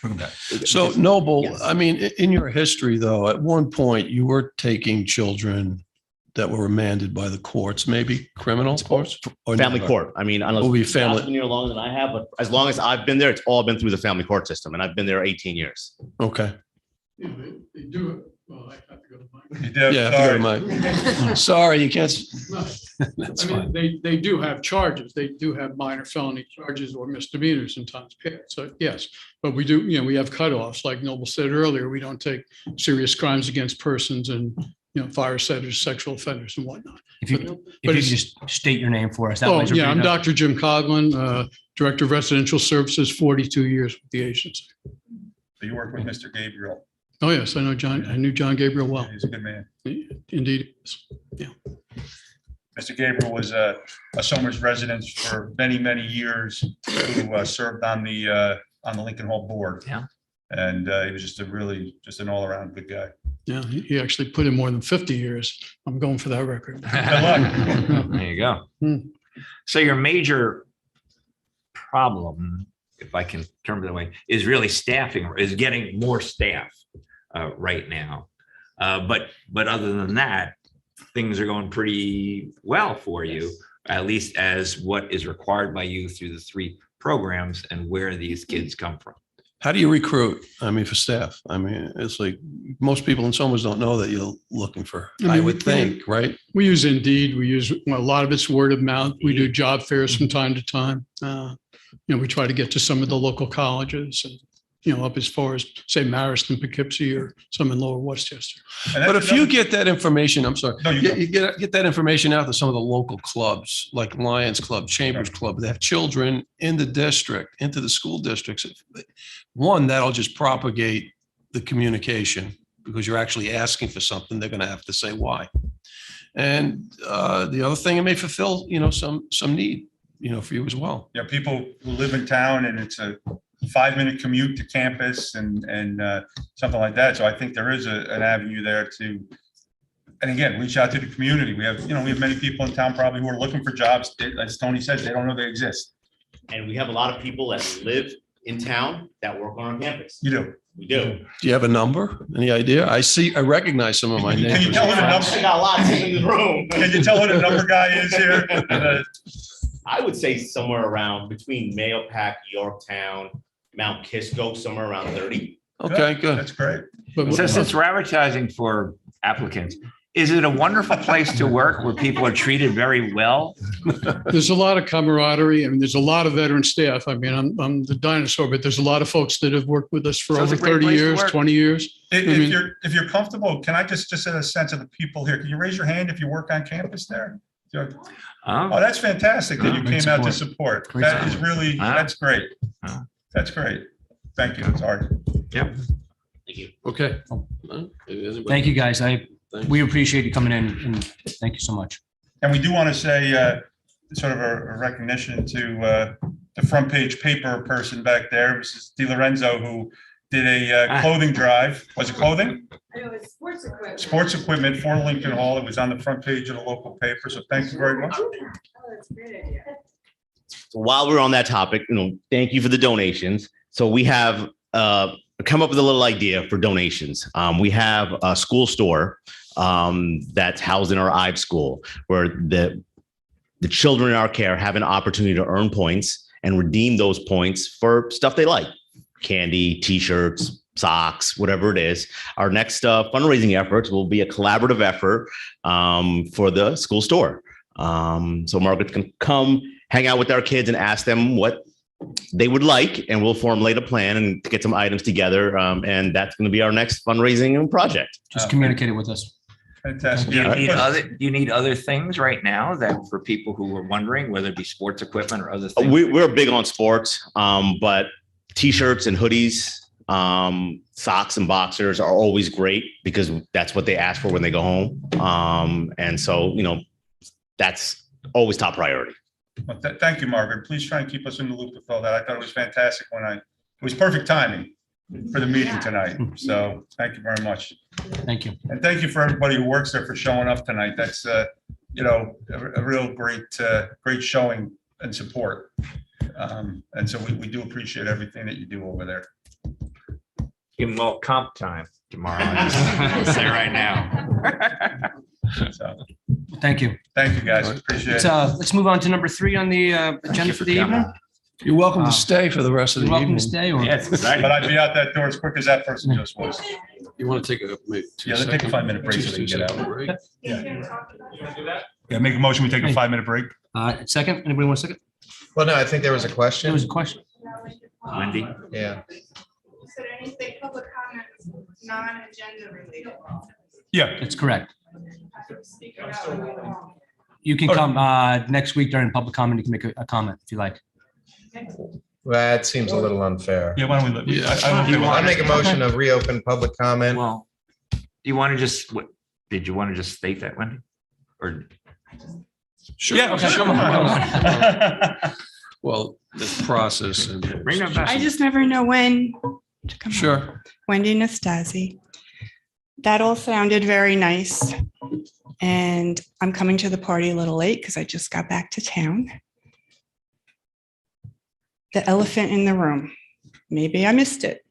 So Noble, Yes. I mean, in your history though, at one point you were taking children that were remanded by the courts, maybe criminal courts? Or Family never? court. I mean, unless Will be you've family- been here longer than I have, but as long as I've been there, it's all been through the family court system, and I've been there 18 years. Okay. Yeah, they do. Well, I have to go to mine. You did, Yeah, sorry. Mike. Sorry, you can't. No, That's I fine. mean, they do have charges. They do have minor felony charges or misdemeanors in times past. So yes, but we do, we have cutoffs. Like Noble said earlier, we don't take serious crimes against persons and, fire setters, sexual offenders and whatnot. If you But could it's- just state your name for us. that Oh, way yeah, I'm everybody knows. Dr. Jim Coglin, Director of Residential Services, 42 years with the agency. So you work with Mr. Gabriel. Oh, yes, I know John. I knew John Gabriel well. He's a good man. Indeed. Mr. Gabriel was a Somers resident for many, many years, who served on the Lincoln Hall board. Yeah. And he was just an all around good guy. Yeah, he actually put in more than 50 years. I'm going for that record. There you go. Hmm. So your major problem, if I can term it that way, is really staffing, is getting more staff right now. But other than that, things are going pretty well for you, at least as what is required by you through the 3 programs and where these kids come from. How do you recruit? I mean, for staff? I mean, it's like most people in Somers don't know that you're looking for, I would think, right? We use Indeed. We use a lot of it's word of mouth. We do job fairs from time to time. We try to get to some of the local colleges and, up as far as, say, Marist, Poughkeepsie, or some in Lower Westchester. But if you get that information, I'm sorry, No, you go. you get that information out to some of the local clubs, like Lions Club, Chambers Club, they have children in the district, into the school districts. One, that'll just propagate the communication, because you're actually asking for something, they're going to have to say why. And the other thing, it may fulfill, some need, for you as well. Yeah, people who live in town and it's a 5-minute commute to campus and something like that. So I think there is an avenue there to, and again, reach out to the community. We have many people in town probably who are looking for jobs. As Tony said, they don't know they exist. And we have a lot of people that live in town that work on our campus. You do. We do. Do you have a number? Any idea? I recognize some of my Can you neighbors. tell what the I number? got lots in the room. Can you tell what the number guy is here? I would say somewhere around between Mahopac, Yorktown, Mount Kisco, somewhere around 30. Okay, good. That's great. But So since we're advertising for applicants, is it a wonderful place to work where people are treated very well? there's a lot of camaraderie. I mean, there's a lot of veteran staff. I mean, I'm the dinosaur, but there's a lot of folks that have worked with us for So it's over a great 30 place to years, work. 20 years. If you're comfortable, can I just get a sense of the people here? Can you raise your hand if you work on campus there? Oh, that's fantastic that you Great came out to support. Great That is support. really, that's great. That's great. Thank you. Sorry. Yep. Thank you. Okay. Thank you, guys. Thanks. We appreciate you coming in, and thank you so much. And we do want to say sort of a recognition to the front page paper person back there, Mrs. DiLorenzo, who did a clothing drive. Was it clothing? I know, it's sports equipment. Sports equipment for Lincoln Hall. It was on the front page of the local paper. So thank you very much. Oh, that's a great idea. So while we're on that topic, thank you for the donations. So we have a come up with a little idea for donations. We have a school store that's housed in our IVE school, where the children in our care have an opportunity to earn points and redeem those points for stuff they like: candy, T-shirts, socks, whatever it is. Our next fundraising efforts will be a collaborative effort for the school store. So Margaret can come hang out with our kids and ask them what they would like, and we'll formulate a plan and get some items together. And that's going to be our next fundraising project. Just communicate it with us. Fantastic. Do you Yeah. need you need other things right now that for people who were wondering, whether it be sports equipment or other things? We're big on sports, but T-shirts and hoodies, socks and boxers are always great because that's what they ask for when they go home. And so, that's always top priority. Well, thank you, Margaret. Please try and keep us in the loop with all that. I thought it was fantastic it was perfect timing for the meeting tonight. So thank you very much. Thank you. And thank you for everybody who works there for showing up tonight. That's, a real great showing and support. And so we do appreciate everything that you do over there. Give them all comp time tomorrow. I'll say right now. So Thank you. thank you, guys. Appreciate it. Let's move on to number 3 on the agenda for the evening. You're welcome to stay for the rest of You're the welcome evening. to stay. Or Yeah, it's exciting. But I'd be out that door as quick as that person just was. You want to take a maybe Yeah, let's take a 5-minute break so they can get out. break? Yeah, make a motion. We take a 5-minute break. Second, anybody want a second? Well, no, I think there was a There question. was a question. Wendy? Yeah. Said anything public comments, non-agenda related. Yeah. That's correct. Speak about what you want. You can come next week during public comment. You can make a comment if you like. That seems a little unfair. Yeah, why don't we? Yeah. I make a motion to reopen public comment. Well, do you want to just, did you want to just state that, Wendy? Or Sure. Yeah, okay, sure. come on. Well, the process and. bring them back? I just never know when to come on. Sure. Wendy Nastasi. That all sounded very nice. And I'm coming to the party a little late because I just got back to town. The elephant in the room. Maybe I missed it.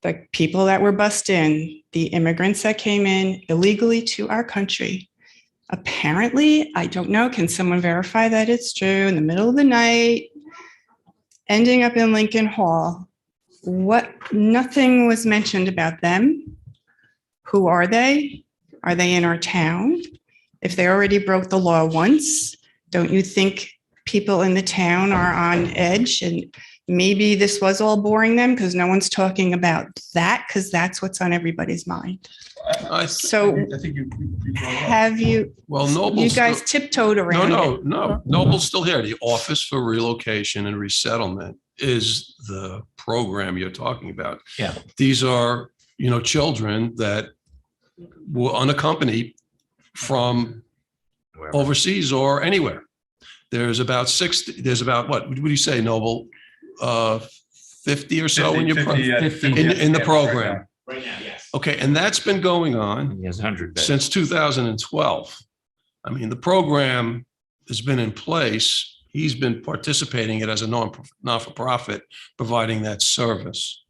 The people that were bussed in, the immigrants that came in illegally to our country. Apparently, I don't know, can someone verify that it's true, in the middle of the night, ending up in Lincoln Hall? Nothing was mentioned about them. Who are they? Are they in our town? If they already broke the law once, don't you think people in the town are on edge? And maybe this was all boring them because no one's talking about that, because that's what's on everybody's mind. So I think you brought it up. have you, Well, Noble's. you guys still- tiptoed around it. No. Noble's still here. The Office for Relocation and Resettlement is the program you're talking about. Yeah. These are, children that were unaccompanied from Wherever. overseas or anywhere. There's about what would you say, Noble? 50 or so in your, 50, in the yeah, program. Right now, yes. Okay, and that's been going on He has 100 beds. since 2012. I mean, the program has been in place. He's been participating in it as a not-for-profit, providing that service.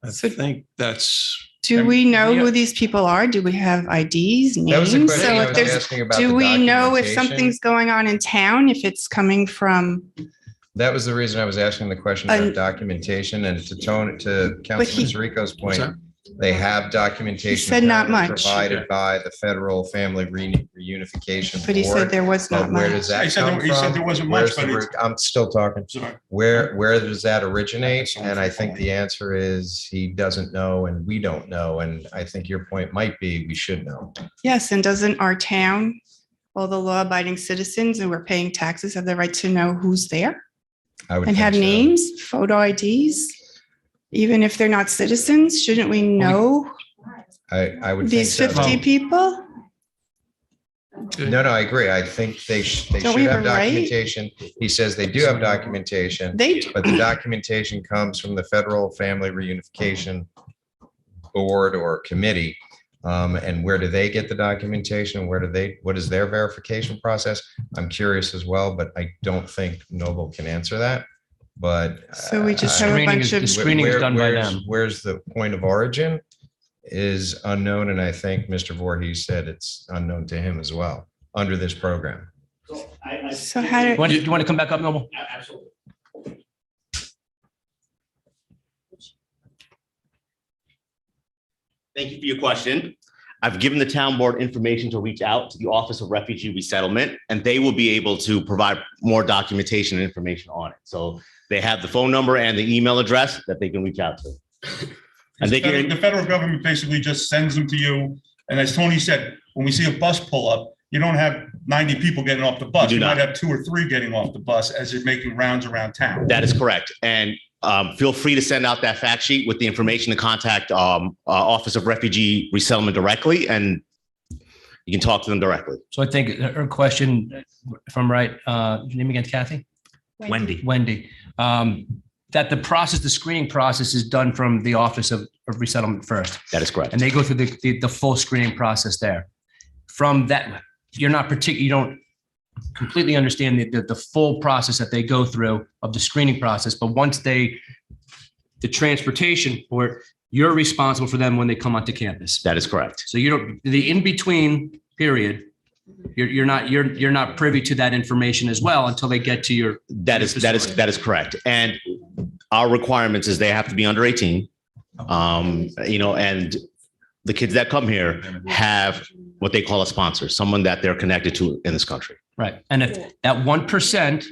I So- think that's, Do we know who these people are? Do we have IDs, That was the names? question So I if was there's, asking about. do the we know if documentation. something's going on in town, if it's coming from, That was the reason I was asking the question about documentation, and to Councilman Sirico's point, that? they have documentation. He said not currently much. Provided by the Federal Family Reunification but he said Board. there was not But where much. does that He said come there- he said from? there wasn't Where's much, the but root- I'm still talking. Sorry. Where does that originate? And I think the answer is he doesn't know and we don't know. And I think your point might be we should know. Yes, and doesn't our town, all the law-abiding citizens who are paying taxes have the right to know who's there? I would And think have so. names, photo IDs? Even if they're not citizens, shouldn't we know I would think these so. 50 people? No, I agree. I think they Don't should we have have a right? documentation. He says they do have documentation, They do. but the documentation comes from the Federal Family Reunification Board or Committee. And where do they get the documentation? What is their verification process? I'm curious as well, but I don't think Noble can answer that. But. So we just have a Screening bunch is- the of, screening is done by where's- them. Where's the point of origin is unknown, and I think Mr. Voorhees said it's unknown to him as well, under this program. so how do, Do you want to come back up, Noble? Absolutely. Thank you for your question. I've given the town board information to reach out to the Office of Refugee Resettlement, and they will be able to provide more documentation and information on it. So they have the phone number and the email address that they can reach out to. And they The can, federal government basically just sends them to you. And as Tony said, when we see a bus pull up, you don't have 90 people getting off the bus. You do You might not. have 2 or 3 getting off the bus as you're making rounds around town. that is correct. And feel free to send out that fact sheet with the information to contact Office of Refugee Resettlement directly, and you can talk to them directly. So I think her question, if I'm right, your name again, Kathy? Wendy. Wendy. That the process, the screening process is done from the Office of Resettlement first. That is correct. And they go through the full screening process there. From that, you're not you don't completely understand the full process that they go through of the screening process, but once the transportation, or you're responsible for them when they come onto campus. That is correct. So you don't, the in-between period, you're not privy to that information as well until they get to your. That is correct. And our requirements is they have to be under 18. And the kids that come here have what they call a sponsor, someone that they're connected to in this country. Right. And if that 1%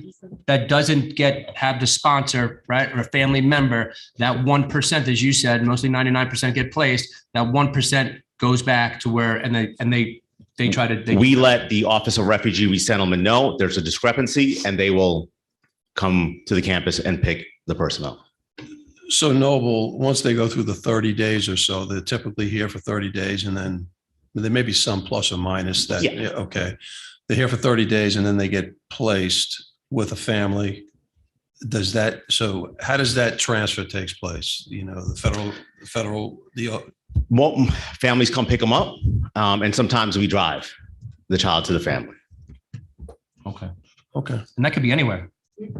that doesn't have the sponsor, right, or a family member, that 1%, as you said, mostly 99% get placed, that 1% goes back to where, and they try to. We let the Office of Refugee Resettlement know there's a discrepancy, and they will come to the campus and pick the person up. So Noble, once they go through the 30 days or so, they're typically here for 30 days, and then there may be some plus or minus that, Yeah. okay. They're here for 30 days and then they get placed with a family. So how does that transfer takes place? You know, Well, families come pick them up, and sometimes we drive the child to the family. Okay. Okay. And that could be anywhere,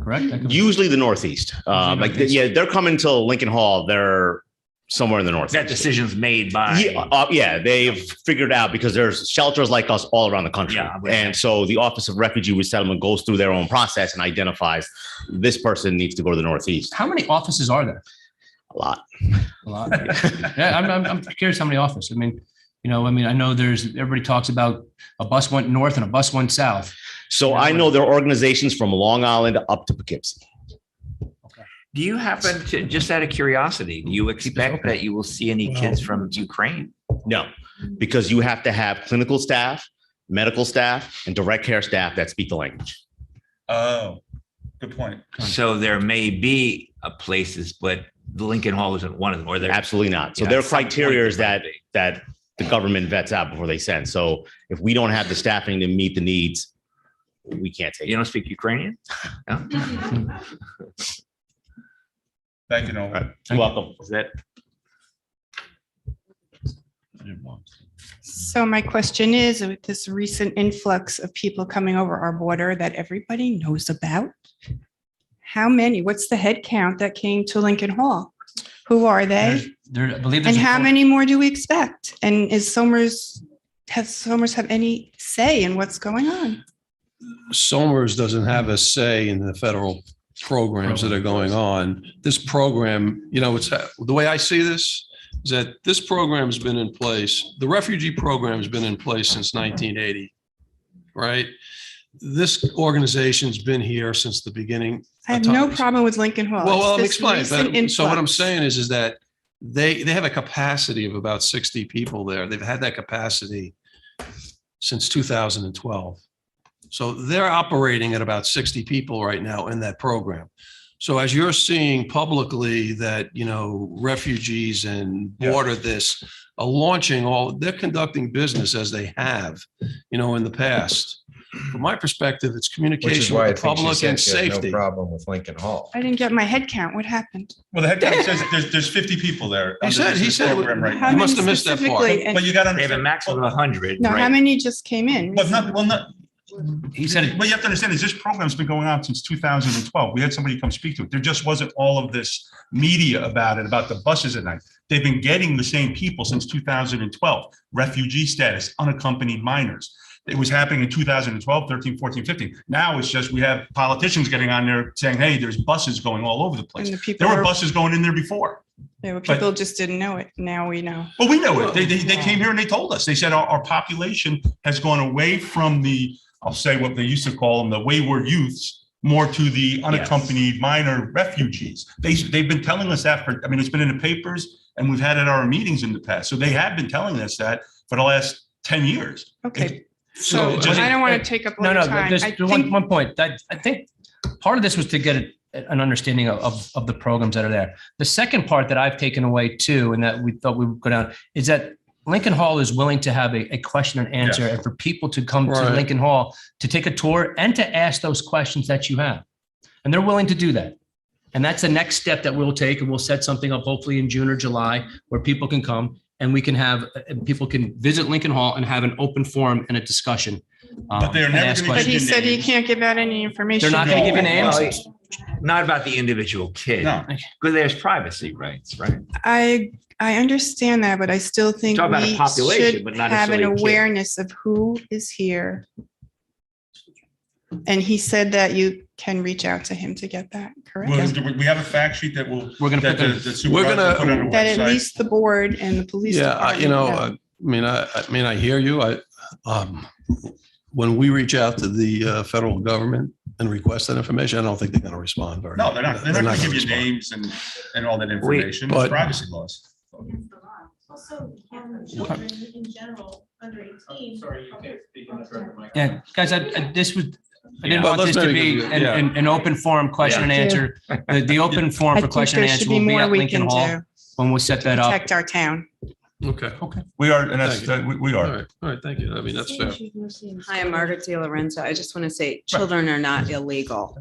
correct? That could be- Usually the Northeast. They're coming to Lincoln Hall. They're somewhere in the Northeast. That decision's made by. Yeah, they've figured out because there's shelters like us all around the country. Yeah, and so the Office of Refugee Resettlement goes through their own process and identifies this person needs to go to the Northeast. How many offices are there? A lot. A lot. Yeah, I'm curious how many offices. I know everybody talks about a bus went north and a bus went south. So I know there are organizations from Long Island up to Poughkeepsie. Do you happen to, just out of curiosity, do you expect that you will see any kids from Ukraine? No, because you have to have clinical staff, medical staff, and direct care staff that speak the language. Oh, good point. So there may be places, but the Lincoln Hall isn't one of them, or there. Absolutely not. So Yeah, there are at some point criteria there might be. that the government vets out before they send. So if we don't have the staffing to meet the needs, we can't take You it. don't speak Ukrainian? No? Thank you, Noel. You're welcome. Is that? so my question is, with this recent influx of people coming over our border that everybody knows about, how many, what's the head count that came to Lincoln Hall? Who are they? I believe And there's. how many more do we expect? And has Somers have any say in what's going on? Somers doesn't have a say in the federal programs that are going on. This program, it's the way I see this is that this program's been in place. The refugee program's been in place since 1980, right? This organization's been here since the beginning. I have no problem with Lincoln Hall. Well, It's I'll this explain. recent So what I'm influx. saying is that they have a capacity of about 60 people there. They've had that capacity since 2012. So they're operating at about 60 people right now in that program. So as you're seeing publicly that, refugees and border this are launching they're conducting business as they have, in the past. From my perspective, it's Which is communication why I with the think she public said and she has no safety. problem with Lincoln Hall. I didn't get my head count. What happened? Well, the head count says there's 50 people there. He under said, this program right How now. You must many have missed that part. specifically? But you got to They have a understand. maximum of 100. No, right? how many just came in? Well, not He said, What you have to understand is this program's been going on since 2012. We had somebody come speak to it. There just wasn't all of this media about it, about the buses at night. They've been getting the same people since 2012, refugee status, unaccompanied minors. It was happening in 2012, 13, 14, 15. Now it's just we have politicians getting on there saying, hey, there's buses going all over the place. And the people There were are- buses going in there before. Yeah, but people just didn't know it. Now we know. Well, we know it. They came here and they told us. They said our population has gone away from I'll say what they used to call them, the wayward youths, more to the unaccompanied minor refugees. They've been telling us that it's been in the papers and we've had it at our meetings in the past. So they have been telling us that for the last 10 years. Okay. So So I don't want to take up all no, your no, time. just I one think point. That I think part of this was to get an understanding of the programs that are there. The second part that I've taken away too, and that we thought we would go down, is that Lincoln Hall is willing to have a question and answer, Yes. and for people to come to Right. Lincoln Hall to take a tour and to ask those questions that you have. And they're willing to do that. And that's the next step that we'll take, and we'll set something up hopefully in June or July where people can come and we can have, people can visit Lincoln Hall and have an open forum and a discussion. But they're and never ask gonna But questions. he said he can't give out any information. They're not going to give you names. Well, not about the individual kid, No. because there's privacy rights, right? I understand that, but I still think Talk about a we population, should but not have an necessarily a kid. awareness of who is here. And he said that you can reach out to him to get that, correct? We have a fact sheet that will. We're going to that put the them. the supervisor gonna- put on the That at website. least the board and the police. Yeah, department know. I hear you. When we reach out to the federal government and request that information, I don't think they're going to respond very. No, they're not going to gonna give you respond. names and all that information. It's But- privacy laws. Also, children in general, under 18. Yeah, guys, this was, I didn't Yeah. want Well, this let's to maybe be give you- yeah. an open forum question and answer. The open forum I for think question and there answer should be will be more at we Lincoln can Hall do when we'll set to that up. protect our town. Okay. We are, and that's, Thank we All are. right. All right. Thank you. I mean, that's fair. Hi, I'm Margaret De Lorenzo. I just want to say, children are not illegal.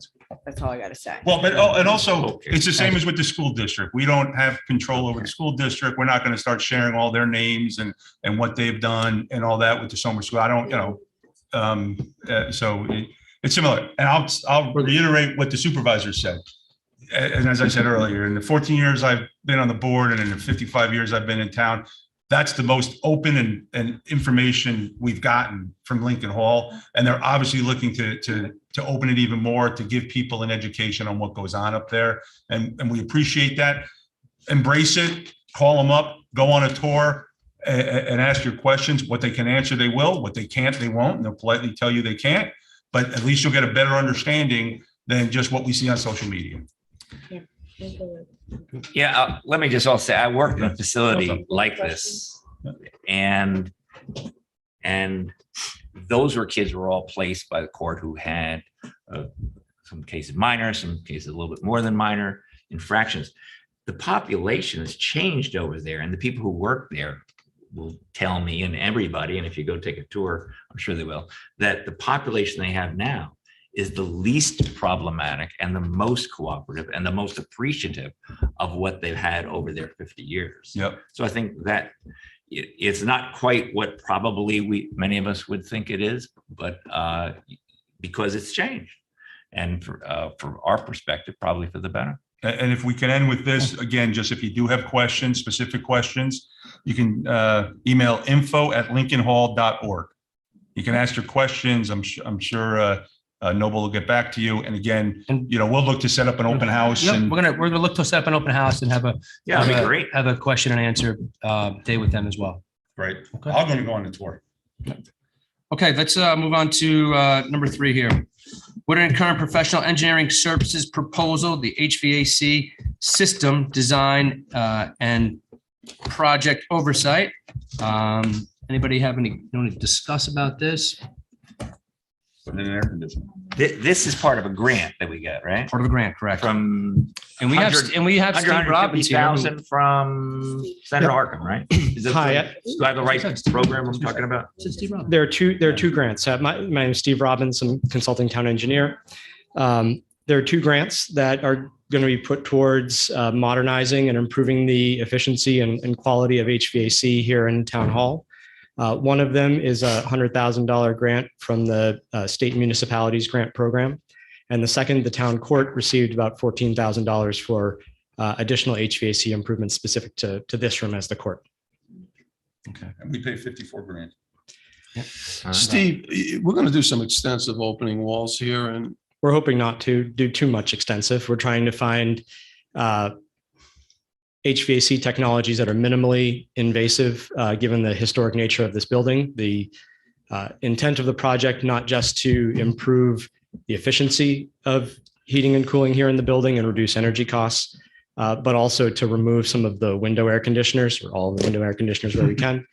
That's all I got to say. Well, but, and also, it's the same as with the school district. We don't have control over the school district. We're not going to start sharing all their names and what they've done and all that with the Somer School. I don't, so it's similar. And I'll reiterate what the supervisor said. And as I said earlier, in the 14 years I've been on the board and in the 55 years I've been in town, that's the most open and information we've gotten from Lincoln Hall. And they're obviously looking to open it even more, to give people an education on what goes on up there. And we appreciate that. Embrace it, call them up, go on a tour and ask your questions. What they can answer, they will. What they can't, they won't. And they'll politely tell you they can't. But at least you'll get a better understanding than just what we see on social media. Yeah, let me just also say, I worked in a facility like this, and those kids were all placed by the court who had some cases minor, some cases a little bit more than minor infractions. The population has changed over there, and the people who work there will tell me, and everybody, and if you go take a tour, I'm sure they will, that the population they have now is the least problematic and the most cooperative and the most appreciative of what they've had over their 50 years. Yep. So I think that it's not quite what probably many of us would think it is, but because it's changed. And from our perspective, probably for the better. And if we can end with this, again, just if you do have questions, specific questions, you can email info@lincolnhall.org. You can ask your questions. I'm sure Noble will get back to you. And again, we'll look to set up an open house. Yep, And we're gonna look to set up an open house and have That'd be great. have a question and answer day with them as well. right, Okay. I'm going to go on the tour. Okay, let's move on to number 3 here. Woodard and Current Professional Engineering Services Proposal, the HVAC System Design and Project Oversight. Anybody have any, you want to discuss about this? Putting in air conditioning. This is part of a grant that we got, right? Part of the grant, correct? From And we have Steve Robbins here. who- 150,000 from Senator Harkin, right? Is it- Hi. Do I have the right program I'm talking about? Steve Robbins. There are two grants. My name is Steve Robbins. I'm consulting town engineer. There are 2 grants that are going to be put towards modernizing and improving the efficiency and quality of HVAC here in Town Hall. One of them is a $100,000 grant from the State Municipalities Grant Program. And the second, the town court received about $14,000 for additional HVAC improvements specific to this room as the court. Okay. And we pay 54 grand. Steve, we're going to do some extensive opening walls here, and We're hoping not to do too much extensive. We're trying to find HVAC technologies that are minimally invasive, given the historic nature of this building. The intent of the project, not just to improve the efficiency of heating and cooling here in the building and reduce energy costs, but also to remove some of the window air conditioners, or all the window air conditioners where we can,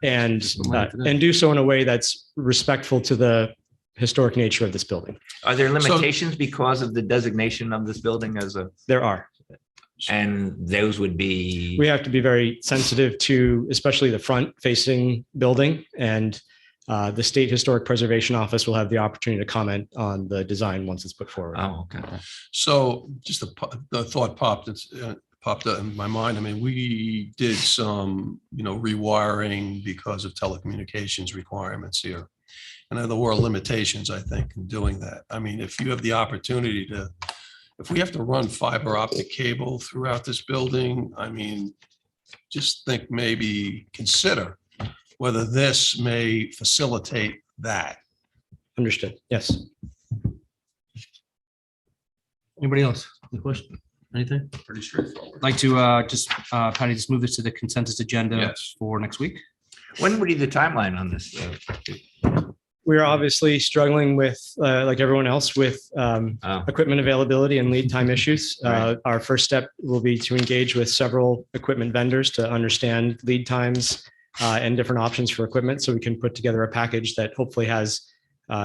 and do so in a way that's respectful to the historic nature of this building. Are there limitations because of the designation of this building as a? There are. And those would be? We have to be very sensitive to, especially the front facing building, and the State Historic Preservation Office will have the opportunity to comment on the design once it's put forward. Oh, okay. so just the thought popped up in my mind. I mean, we did some, rewiring because of telecommunications requirements here. And there were limitations, I think, in doing that. I mean, if you have the opportunity to, if we have to run fiber optic cable throughout this building, I mean, just think, maybe consider whether this may facilitate that. Understood. Yes. Anybody else? Any question? Anything? Pretty straightforward. Like to Patty, just move this to the consensus agenda Yes. for next week. When would be the timeline on this? We're obviously struggling with, like everyone else, with equipment availability and lead time issues. Our first step will be to engage with several equipment vendors to understand lead times and different options for equipment, so we can put together a package that hopefully has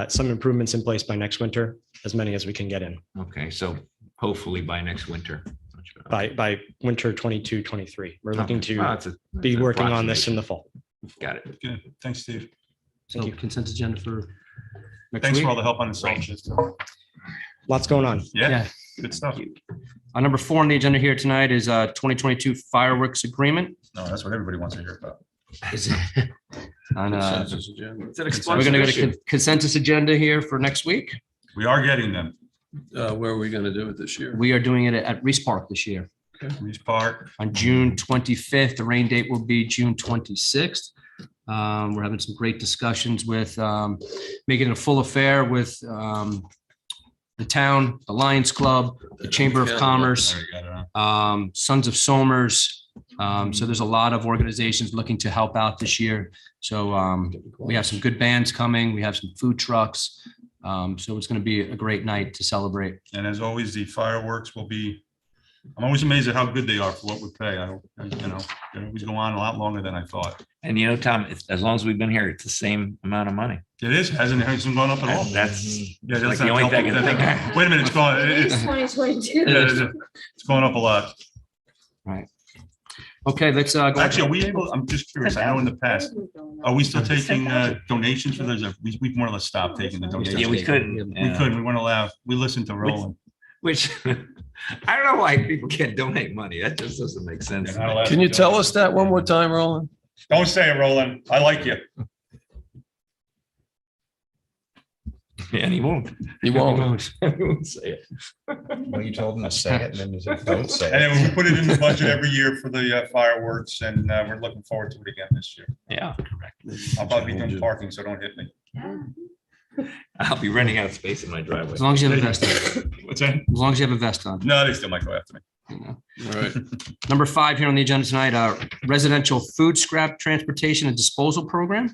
some improvements in place by next winter, as many as we can get in. Okay, so hopefully by next winter. By winter 22, 23. We're looking to Well, be working on this in the fall. Got it. Good. Thanks, Steve. So consent agenda for next Thanks week. for all the help on the salt shed. Lots going on. Yeah, good stuff. Number 4 on the agenda here tonight is 2022 fireworks agreement. No, that's what everybody wants to hear about. On, Consensus agenda. we're going to go to consensus agenda here for next week. We are getting them. Where are we going to do it this year? We are doing it at Reese Park this year Reese Park. on June 25th. The rain date will be June 26th. We're having some great discussions with making it a full affair with the town, the Lions Club, the Chamber of Commerce, There you got it, huh? Sons of Somers. So there's a lot of organizations looking to help out this year. So we have some good bands coming. We have some food trucks. So it's going to be a great night to celebrate. And as always, the fireworks will be, I'm always amazed at how good they are for what we pay. They always go on a lot longer than I thought. And Tom, as long as we've been here, it's the same amount of money. It is, hasn't gone up at all. That's Yeah, like the only thing I can think of. Wait a minute, it's gone. It's 2022. It's going up a lot. Okay, let's go. Actually, are we able, I'm just curious, I know in the past, are we still taking donations for those? We've more or less stopped taking the donations. Yeah, we couldn't. We couldn't, we weren't allowed. We listened to Roland. Which I don't know why people can't donate money. That just doesn't make sense. They're not allowed Can to you tell donate. us that one more time, Roland? Don't say it, Roland. I like you. And he won't. He won't. He won't say it. Well, you told them to say it and then you said, don't say And it. then we put it in the budget every year for the fireworks, and we're looking forward to it again this year. Yeah, correct. I'll probably be doing parking, so don't hit me. I'll be running out of space in my driveway. As long as you have a vest on. What's that? As long as you have a vest on. No, they still might go after me. All right. Number 5 here on the agenda tonight, residential food scrap transportation and disposal program.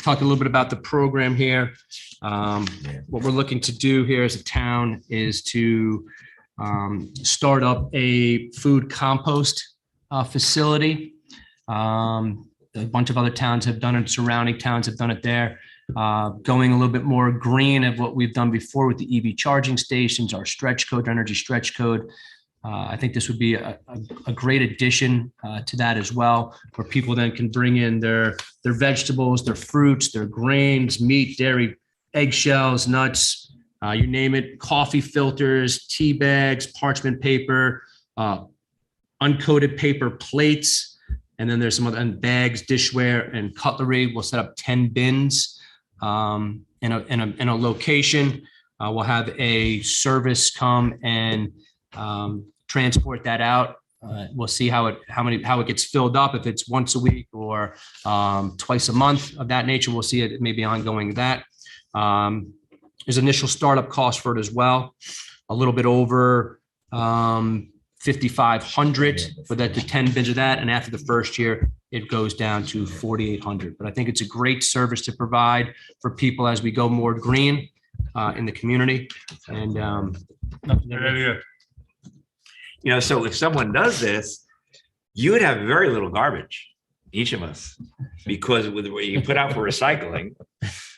Talk a little bit about the program here. What we're looking to do here as a town is to start up a food compost facility. A bunch of other towns have done it, surrounding towns have done it there. Going a little bit more green of what we've done before with the EV charging stations, our stretch code, energy stretch code. I think this would be a great addition to that as well, where people then can bring in their vegetables, their fruits, their grains, meat, dairy, eggshells, nuts, you name it, coffee filters, tea bags, parchment paper, uncoated paper plates, And then there's some other, and bags, dishware, and cutlery. We'll set up 10 bins in a location. We'll have a service come and transport that out. We'll see how it gets filled up, if it's once a week or twice a month of that nature. We'll see it maybe ongoing that. There's initial startup cost for it as well, a little bit over 5,500 for that, the 10 bins of that. And after the first year, it goes down to 4,800. But I think it's a great service to provide for people as we go more green in the community. And so if someone does this, you would have very little garbage, each of us, because with what you put out for recycling,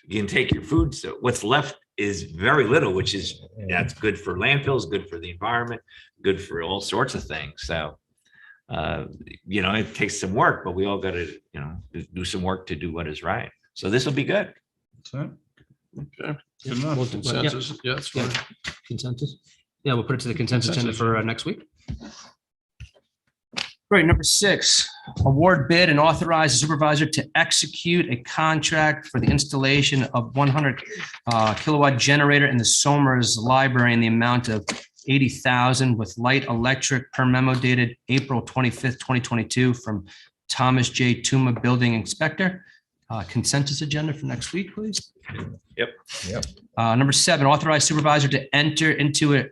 you can take your food. So what's left is very little, which is, that's good for landfills, good for the environment, good for all sorts of things. So, it takes some work, but we all got to, do some work to do what is right. So this will be good. Okay. Good enough. Consensus. Yeah, that's fine. Consensus. Yeah, we'll put it to the consensus agenda for next week. Great. Number 6, award bid and authorize the supervisor to execute a contract for the installation of 100 kilowatt generator in the Somers Library in the amount of $80,000 with Light Electric per memo dated April 25th, 2022 from Thomas J. Tuma, Building Inspector. Consensus agenda for next week, please. Yep. Number 7, authorize supervisor to enter into a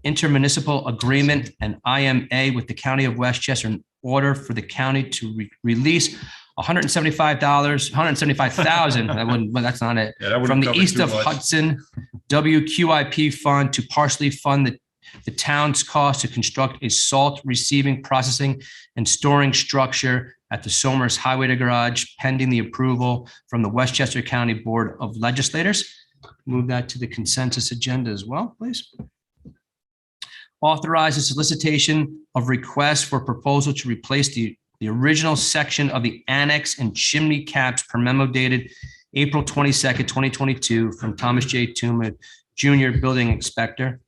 intermunicipal agreement and IMA with the County of Westchester in order for the county to release $175,000. That's not it. From the East of Hudson WQIP fund to partially fund the town's cost to construct a salt receiving, processing, and storing structure at the Somers Highway to Garage, pending the approval from the Westchester County Board of Legislators. Move that to the consensus agenda as well, please. Authorize a solicitation of requests for proposal to replace the original section of the annex and chimney caps per memo dated April 22nd, 2022 from Thomas J. Tuma, Jr., Building Inspector.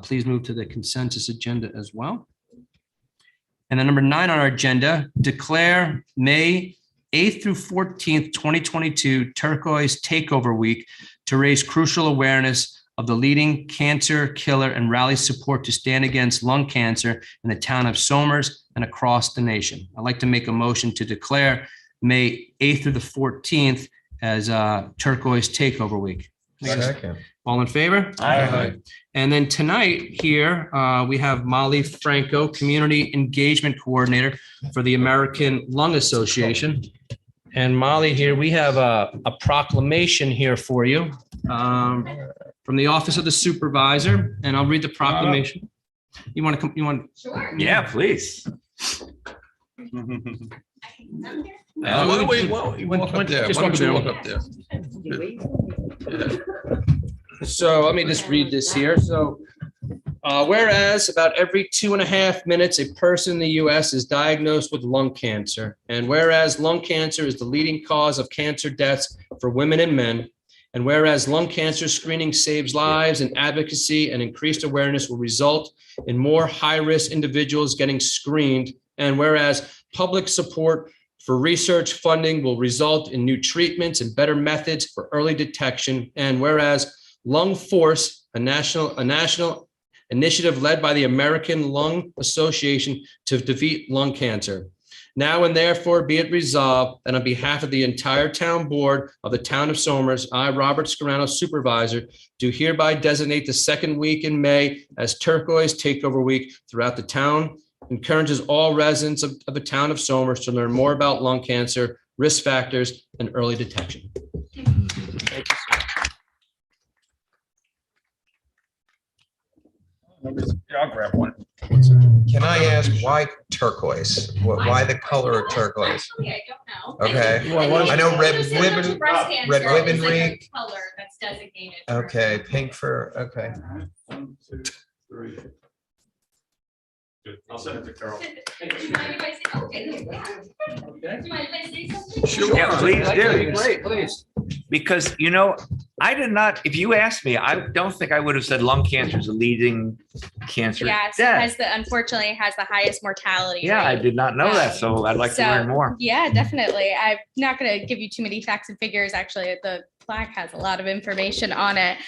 Please move to the consensus agenda as well. And then number 9 on our agenda, declare May 8th through 14th, 2022 Turquoise Takeover Week to raise crucial awareness of the leading cancer killer and rally support to stand against lung cancer in the town of Somers and across the nation. I'd like to make a motion to declare May 8th through the 14th as Turquoise Takeover Week. Second. All in favor? Aye. And then tonight here, we have Molly Franco, Community Engagement Coordinator for the American Lung Association. And Molly, here we have a proclamation here for you from the Office of the Supervisor, and I'll read the proclamation. You want to come? You want? Sure. Yeah, please. Why don't we walk up there? Just Why don't you walk walk up there? So let me just read this here. So whereas about every 2.5 minutes, a person in the U.S. is diagnosed with lung cancer. And whereas lung cancer is the leading cause of cancer deaths for women and men. And whereas lung cancer screening saves lives and advocacy and increased awareness will result in more high-risk individuals getting screened. And whereas public support for research funding will result in new treatments and better methods for early detection. And whereas Lung Force, a national initiative led by the American Lung Association to defeat lung cancer. Now and therefore be it resolved that on behalf of the entire town board of the town of Somers, I, Robert Scarano, Supervisor, do hereby designate the second week in May as Turquoise Takeover Week throughout the town. Encourages all residents of the town of Somers to learn more about lung cancer, risk factors, and early detection. Thank you, sir. I'll grab one. Can I ask why turquoise? Why the color of turquoise? Actually, I don't know. Okay. I know red ribbon, red ribbonry. Color that's designated. Okay, pink for, okay. 1, 2, 3. Good. I'll send it to Carol. Do you mind if I say, okay, do you mind if I say something? Yeah, please do. Great, please. Because, I did not, if you asked me, I don't think I would have said lung cancer is a leading cancer Yes, death. unfortunately has the highest mortality. Yeah, I rate. did not know that. So I'd like to learn more. Yeah, definitely. I'm not going to give you too many facts and figures. Actually, the plaque has a lot of information on it.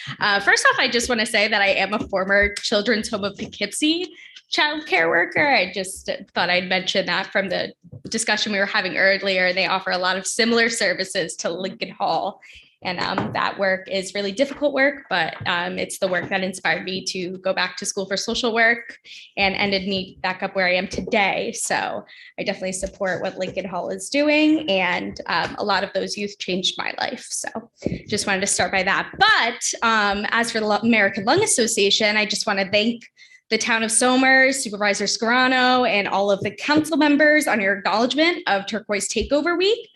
First off, I just want to say that I am a former Children's Home of Poughkeepsie child care worker. I just thought I'd mention that from the discussion we were having earlier. They offer a lot of similar services to Lincoln Hall. And that work is really difficult work, but it's the work that inspired me to go back to school for social work and ended me back up where I am today. So I definitely support what Lincoln Hall is doing. And a lot of those youth changed my life. So just wanted to start by that. But as for the American Lung Association, I just want to thank the town of Somers, Supervisor Scarano, and all of the council members on your acknowledgement of Turquoise Takeover Week.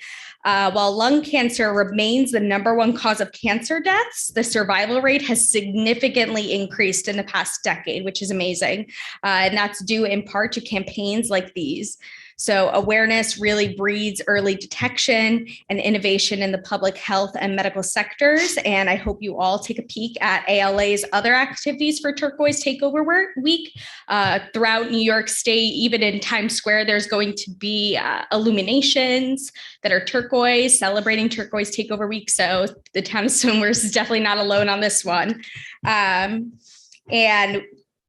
While lung cancer remains the #1 cause of cancer deaths, the survival rate has significantly increased in the past decade, which is amazing. And that's due in part to campaigns like these. So awareness really breeds early detection and innovation in the public health and medical sectors. And I hope you all take a peek at ALA's other activities for Turquoise Takeover Week. Throughout New York State, even in Times Square, there's going to be illuminations that are turquoise, celebrating Turquoise Takeover Week. So the town of Somers is definitely not alone on this one. And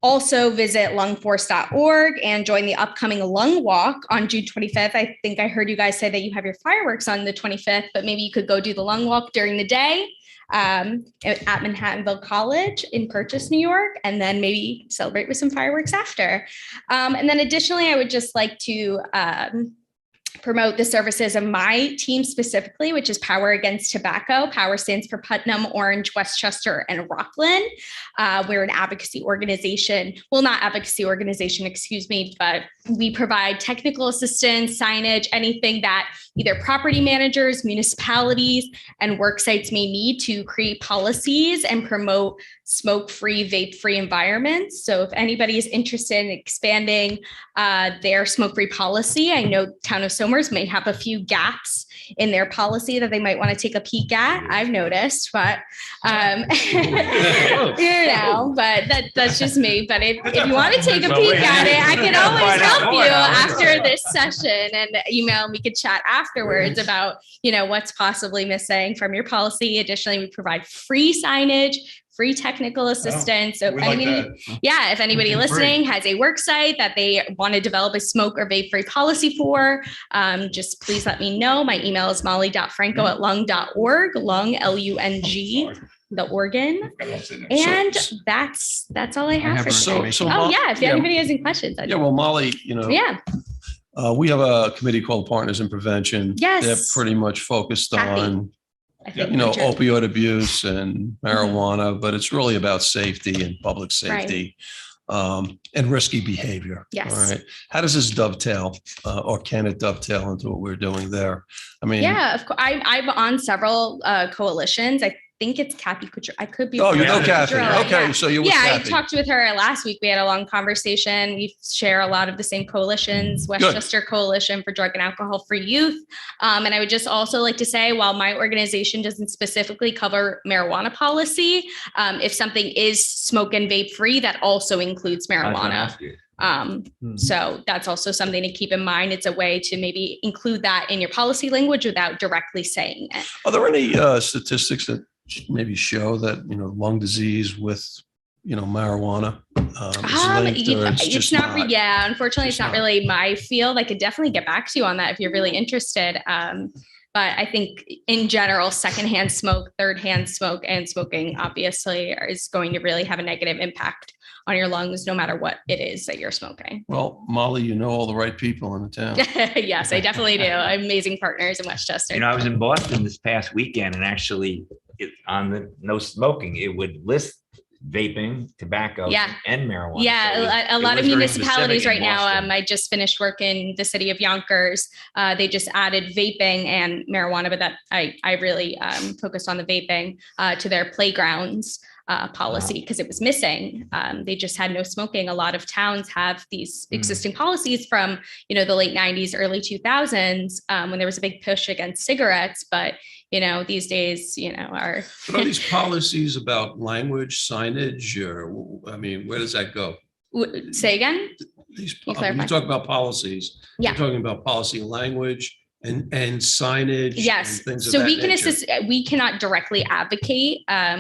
also visit lungforce.org and join the upcoming Lung Walk on June 25th. I think I heard you guys say that you have your fireworks on the 25th, but maybe you could go do the Lung Walk during the day at Manhattanville College in Purchase, New York, and then maybe celebrate with some fireworks after. And then additionally, I would just like to promote the services of my team specifically, which is Power Against Tobacco. Power stands for Putnam, Orange, Westchester, and Rockland. We're an advocacy organization. Well, not advocacy organization, excuse me, but we provide technical assistance, signage, anything that either property managers, municipalities, and work sites may need to create policies and promote smoke-free, vape-free environments. So if anybody is interested in expanding their smoke-free policy, I know Town of Somers may have a few gaps in their policy that they might want to take a peek at. I've noticed, but that's just me. But if you want to take a peek at it, I can always help you after this session and email, and we could chat afterwards about, what's possibly missing from your policy. Additionally, we provide free signage, free technical assistance. So if anybody listening has a work site that they want to develop a smoke or vape free policy for, just please let me know. My email is molly.franco@lung.org, lung, L-U-N-G, the organ. And that's all I have for today. If anybody has any questions. Well, Molly, we have a committee called Partners in Prevention. Yes. They're pretty much focused on opioid abuse and marijuana, but it's really about safety and public safety, and risky behavior. Yes. All right. How does this dovetail, or can it dovetail into what we're doing there? I mean, of course. I'm on several coalitions. I think it's Kathy Kudrow. I could be. Oh, you know Kathy. Okay, yeah. so you. I talked with her last week. We had a long conversation. We share a lot of the same coalitions. Westchester Coalition for Drug and Alcohol Free Youth. And I would just also like to say, while my organization doesn't specifically cover marijuana policy, if something is smoke and vape free, that also includes marijuana. So that's also something to keep in mind. It's a way to maybe include that in your policy language without directly saying it. Are there any statistics that maybe show that, lung disease with, marijuana it's not unfortunately, it's not really my field. I could definitely get back to you on that if you're really interested. But I think in general, secondhand smoke, thirdhand smoke, and smoking obviously is going to really have a negative impact on your lungs, no matter what it is that you're smoking. Well, Molly, you know all the right people in the town. Yes, I definitely do. Amazing partners in Westchester. I was in Boston this past weekend, and actually on the no smoking, it would list vaping, tobacco, and marijuana. Yeah, a lot of municipalities right now. I just finished work in the city of Yonkers. They just added vaping and marijuana, but that I really focused on the vaping to their playgrounds policy because it was missing. They just had no smoking. A lot of towns have these existing policies from, the late 90s, early 2000s, when there was a big push against cigarettes, but these days, are. But are these policies about language, signage, or, I mean, where does that go? Say again? These, Can you when clarify? you talk about policies, Yeah. you're talking about policy language and signage. Yes, and things of so that we can nature. assist, we cannot directly advocate.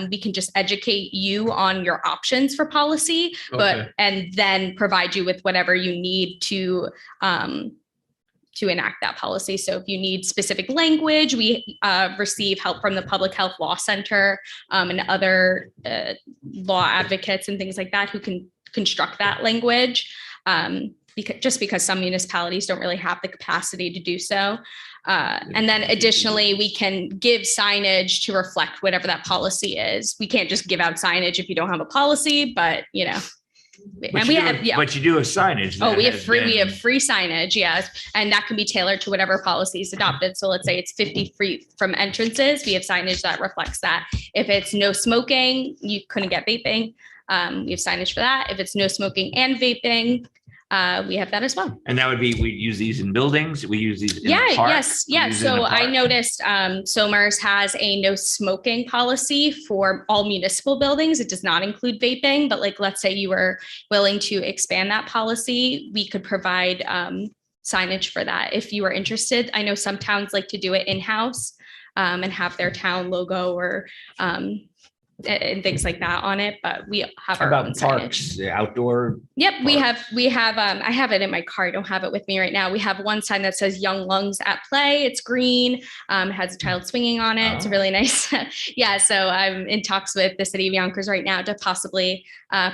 We can just educate you on your options for policy, Okay. and then provide you with whatever you need to enact that policy. So if you need specific language, we receive help from the Public Health Law Center and other law advocates and things like that who can construct that language. Because some municipalities don't really have the capacity to do so. And then additionally, we can give signage to reflect whatever that policy is. We can't just give out signage if you don't have a policy, but But you do have signage. Oh, that we have has free been- signage, yes. And that can be tailored to whatever policy is adopted. So let's say it's 50 free from entrances. We have signage that reflects that. If it's no smoking, you couldn't get vaping. We have signage for that. If it's no smoking and vaping, we have that as well. And that would be, we use these in buildings, we use these in the Yeah, park, yes, we yeah. use it in So the I park. noticed Somers has a no smoking policy for all municipal buildings. It does not include vaping, but like, let's say you were willing to expand that policy, we could provide signage for that if you are interested. I know some towns like to do it in-house and have their town logo or and things like that on it, but we have How our own about signage. parks, the outdoor? Yep, we have, I have it in my car. I don't have it with me right now. We have one sign that says Young Lungs at Play. It's green, it has a child swinging on it. It's Oh. really nice. Yeah, so I'm in talks with the city of Yonkers right now to possibly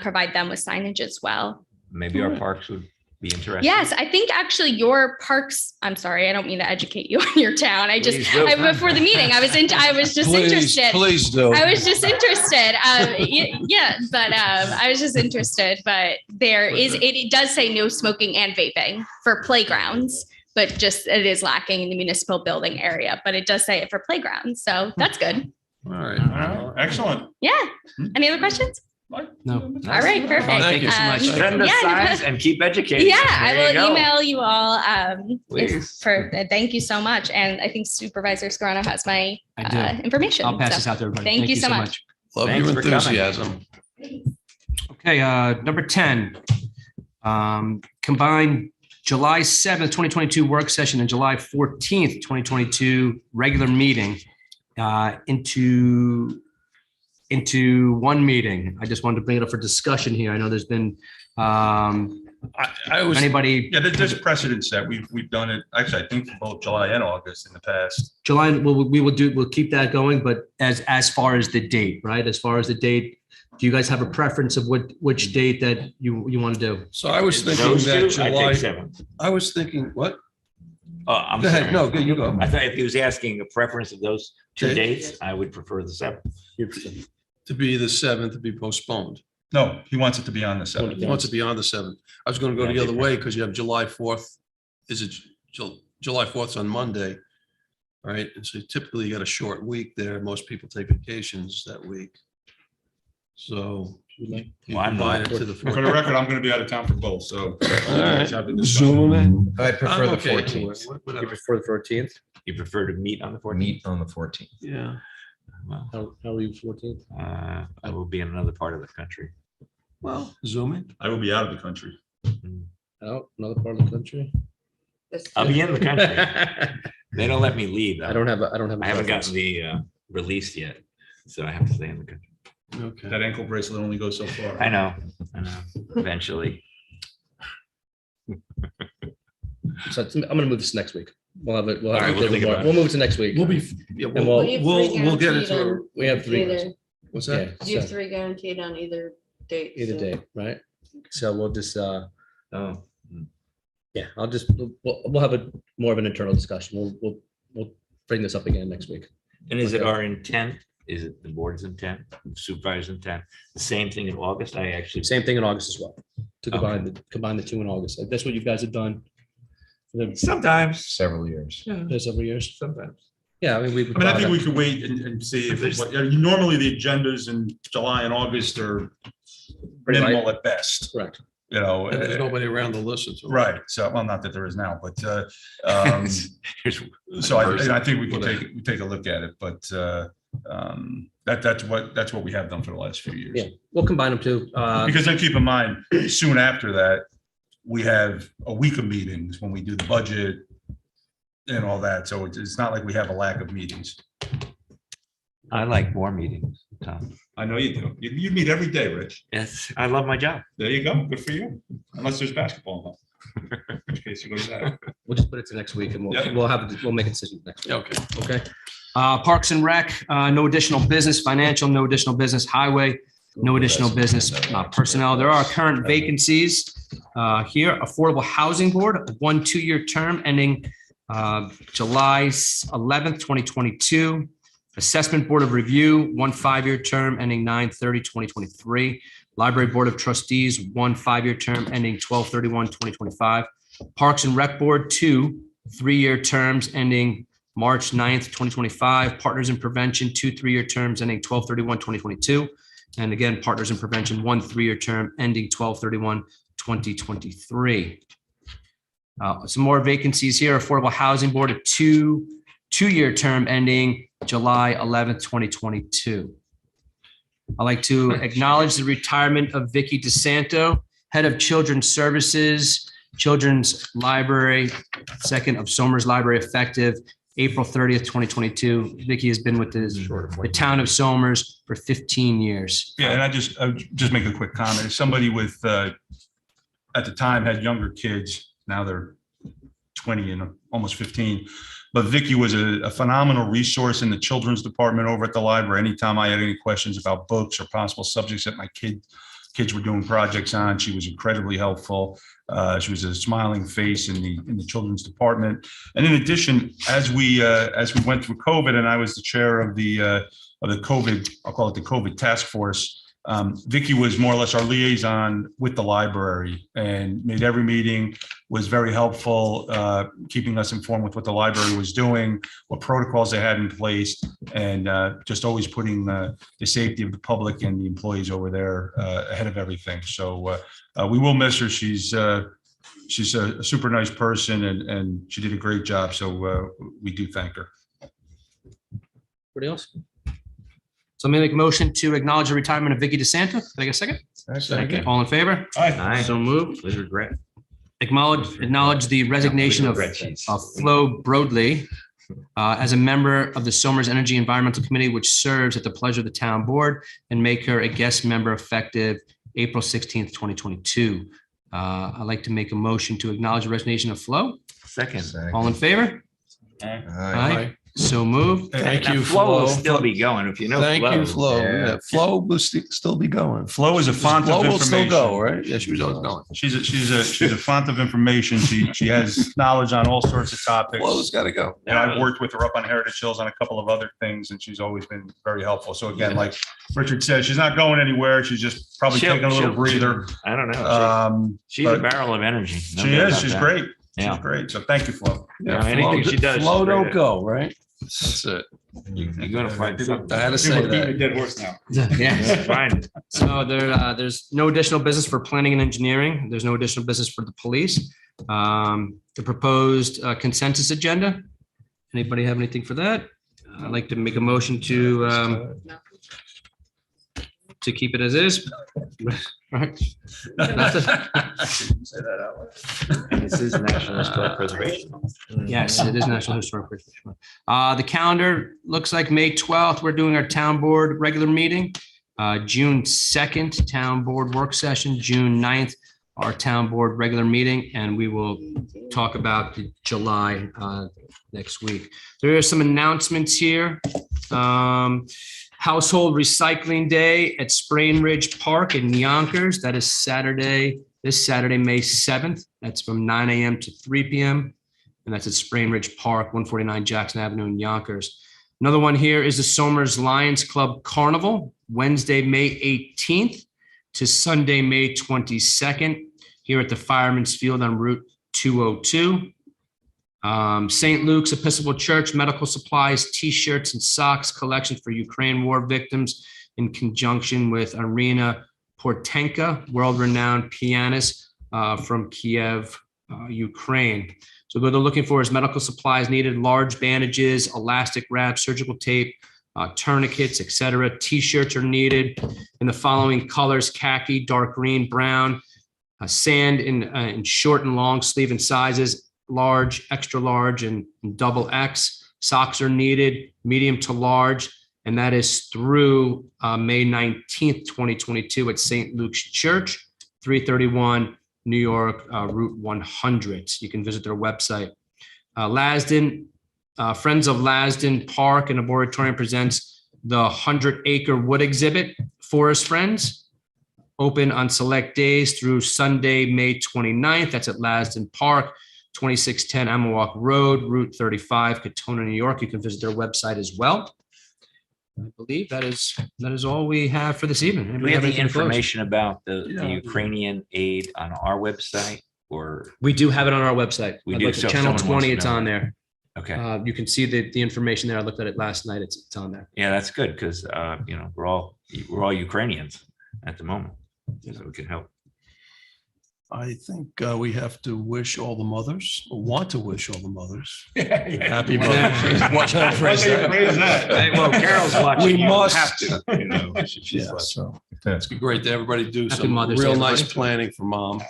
provide them with signage as well. Maybe our parks would be interested. Yes, I think actually your parks, I'm sorry, I don't mean to educate you on your town. Please do. Before the meeting, I was just interested. Please do. I was just interested. Yeah, but I was just interested. But it does say no smoking and vaping for playgrounds, but just it is lacking in the municipal building area. But it does say it for playgrounds, so that's good. All right. Excellent. Yeah. Any other questions? No. All right, perfect. Thank you so much. Send us Yeah, signs and keep educating. yeah, us. I There you will go. email you all. Please. Thank you so much, and I think Supervisor Scarano has my I do. information. I'll pass so this out to everybody. Thank you so much. Love Thanks your for coming. enthusiasm. Okay, number 10. Combine July 7th, 2022 work session and July 14th, 2022 regular meeting into one meeting. I just wanted to bring it up for discussion here. I know there's been I was, anybody, Yeah, there's precedence that we've done it, actually, I think for both July and August in the past. July, we'll keep that going, but as far as the date, right? As far as the date, do you guys have a preference of which date that you want to do? so I was thinking Those that two, I July, take 7. I was thinking, what? Oh, I'm Go ahead. sorry. No, you go. I thought if he was asking a preference of those two Okay. dates, I would prefer the 7th. To be the 7th, to be postponed. No, he wants it to be on the 7th. He wants it beyond the 7th. I was going to go the other way because you have July 4th. Is it July 4th's on Monday? Right? And so typically you got a short week there. Most people take vacations that week. So. you Well, I'm combine not. it to the For the 14th. record, I'm going to be out of town for both, so. All right. Have the discussion. I prefer I'm the okay 14th. anyway, You whatever. prefer the 14th? You prefer to meet on the 14th? Meet on the 14th. Yeah. Well, How are you 14th? I will be in another part of the country. Well, zoom in. I will be out of the country. Out, another part of the country? I'll be in the country. They don't let me leave. I don't have a I haven't preference. gotten the release yet, so I have to stay in the country. Okay. That ankle bracelet only goes so far. I know, eventually. So I'm gonna move this next week. We'll have it. All right, we'll think about it. We'll move it to next week. We'll be, yeah, And we'll, we'll- we'll get it to, We have 3. what's Yeah, that? You have so 3 guaranteed on either date. either day, right? So we'll just, Oh, yeah, we'll have a more of an internal discussion. We'll bring this up again next week. and is it Okay. our intent? Is it the board's intent, supervisor's intent? The same thing in August? I actually, Same thing in August as well, to combine the 2 in August. That's what you guys have done for the sometimes. Several years. past several years. Sometimes. Yeah, I mean, I mean, I think we could wait and see if, normally the agendas in July and August are Pretty light. minimal at best. Correct. you know. There's nobody around to listen to. it. Right. So, well, not that there is now, but so I think we can take a look at it, but that's what we have done for the last few years. Yeah, we'll combine them too. Because then keep in mind, soon after that, we have a week of meetings when we do the budget and all that. So it's not like we have a lack of meetings. I like more meetings, Tom. I know you do. You meet every day, Rich. Yes, I love my job. There you go. Good for you. Unless there's basketball involved. In which case you go to that. We'll just put it to next week and Yep. we'll make a decision next week. Okay. Okay. Parks and Rec, no additional business, financial, no additional business, highway, no additional business, personnel. There are current vacancies here. Affordable Housing Board, 1 2-year term ending July 11th, 2022. Assessment Board of Review, 1 5-year term ending 9/30/2023. Library Board of Trustees, 1 5-year term ending 12/31/2025. Parks and Rec Board, 2 3-year terms ending March 9th, 2025. Partners in Prevention, 2 3-year terms ending 12/31/2022. And again, Partners in Prevention, 1 3-year term ending 12/31/2023. Some more vacancies here. Affordable Housing Board, a 2-year term ending July 11th, 2022. I'd like to acknowledge the retirement of Vicky DeSanto, Head of Children's Services, Children's Library, 2nd of Somers Library, effective April 30th, 2022. Vicky has been with the town of Somers for 15 years. Yeah, and I just make a quick comment. As somebody with, at the time, had younger kids, now they're 20 and almost 15. But Vicky was a phenomenal resource in the children's department over at the library. Anytime I had any questions about books or possible subjects that my kids were doing projects on, she was incredibly helpful. She was a smiling face in the children's department. And in addition, as we went through COVID, and I was the chair of the COVID, I'll call it the COVID task force. Vicky was more or less our liaison with the library and made every meeting, was very helpful, keeping us informed with what the library was doing, what protocols they had in place, and just always putting the safety of the public and the employees over there ahead of everything. So we will miss her. She's a super nice person, and she did a great job. So we do thank her. Anybody else? So I'm going to make a motion to acknowledge the retirement of Vicky DeSanto. Can I get a second? Second. All in favor? Aye. So moved. With regret. Acknowledge the resignation of Flo Broadley as a member of the Somers Energy Environmental Committee, which serves at the pleasure of the town board, and make her a guest member effective April 16th, 2022. I'd like to make a motion to acknowledge the resignation of Flo. Second. All in favor? Aye. So moved. Thank Now, you, Flo will Flo. still be going if you know. Thank you, Flo. Yeah. Yeah, Flo will still be going. Flo is a font of Flo will still information. go, right? Yeah, she was always going. She's a font of information. She has knowledge on all sorts of topics. Flo's got to go. And I've worked with her up on Heritage Hills on a couple of other things, and she's always been very helpful. So again, like Richard said, she's not going anywhere. She's just probably taking a little breather. I don't know. She's a but barrel of energy. No She doubt is. about She's that. great. She's Yeah. great. So thank you, Flo. Yeah, anything she does. Flo she's great don't at. go, right? That's it. You're gonna find something. I had to say We're beating a that. dead horse now. Yeah. Fine. So there's no additional business for planning and engineering. There's no additional business for the police. The proposed consensus agenda. Anybody have anything for that? I'd like to make a motion to keep it as is. Right. This is National Historic Preservation. Yes, it is National Historic Preservation Month. The calendar looks like May 12th, we're doing our town board regular meeting. June 2nd, town board work session, June 9th, our town board regular meeting, and we will talk about the July next week. There are some announcements here. Household Recycling Day at Sprain Ridge Park in Yonkers. That is this Saturday, May 7th. That's from 9 a.m. to 3 p.m. And that's at Sprain Ridge Park, 149 Jackson Avenue in Yonkers. Another one here is the Somers Lions Club Carnival, Wednesday, May 18th to Sunday, May 22nd, here at the Fireman's Field on Route 202. St. Luke's Episcopal Church medical supplies, T-shirts and socks collection for Ukraine war victims in conjunction with Arena Portenka, world-renowned pianist from Kiev, Ukraine. So what they're looking for is medical supplies needed, large bandages, elastic wraps, surgical tape, tourniquets, etc. T-shirts are needed in the following colors: khaki, dark green, brown, sand in short and long sleeve and sizes, large, extra large, and double X. Socks are needed, medium to large, and that is through May 19th, 2022 at St. Luke's Church, 331 New York, Route 100. You can visit their website. Lasden, Friends of Lasden Park and Arboretum presents the 100-acre wood exhibit, Forest Friends, open on select days through Sunday, May 29th. That's at Lasden Park, 2610 Amawalk Road, Route 35, Katona, New York. You can visit their website as well. I believe that is all we have for this evening. Do Anybody we have the anything to close? information about the Ukrainian aid on our website, or? We do have it on our website. We I'd do, like to- so if Channel someone wants 20, to it's know. on there. Okay, You can see the information there. I looked at it last night. It's on there. yeah, that's good, because, we're all Ukrainians at the moment, so we can help. I think we have to wish all the mothers, or want to wish all the mothers. Happy Mother's Day. Watch how I phrase that. Hey, well, Carol's watching. We You must. have to, She's Yeah, like- so it's great to everybody do Happy some Mother's Day, real nice everybody. planning for mom.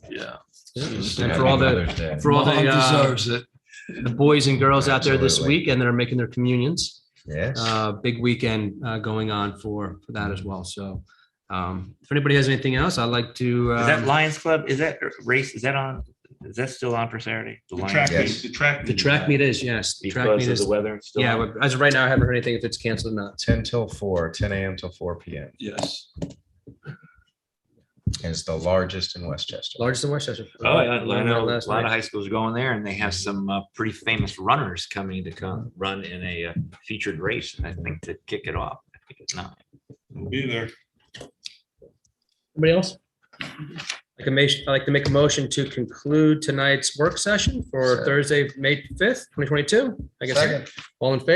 Yeah. And for all the Mom deserves it. the boys and girls out there this Absolutely. weekend that are making their communions, Yes. big weekend going on for that as well. So if anybody has anything else, I'd like to. Is that Lions Club? Is that race? Is that still on for Saturday? The Lions. Yes. The track meet is, yes. The track Because meet of is. the weather. it's still Yeah, on? but as of right now, I haven't heard anything if it's canceled or not. 10 till 4, 10 a.m. till 4 p.m. Yes. And it's the largest in Westchester. Largest in Westchester. Oh, yeah, I Learned that know a last lot of night. high schools are going there, and they have some pretty famous runners coming to come run in a featured race, I think, to kick it off. I think it's not. We'll be there. Anybody else? I'd like to make a motion to conclude tonight's work session for Sure. Thursday, May 5th, 2022. I guess, Second. all in favor?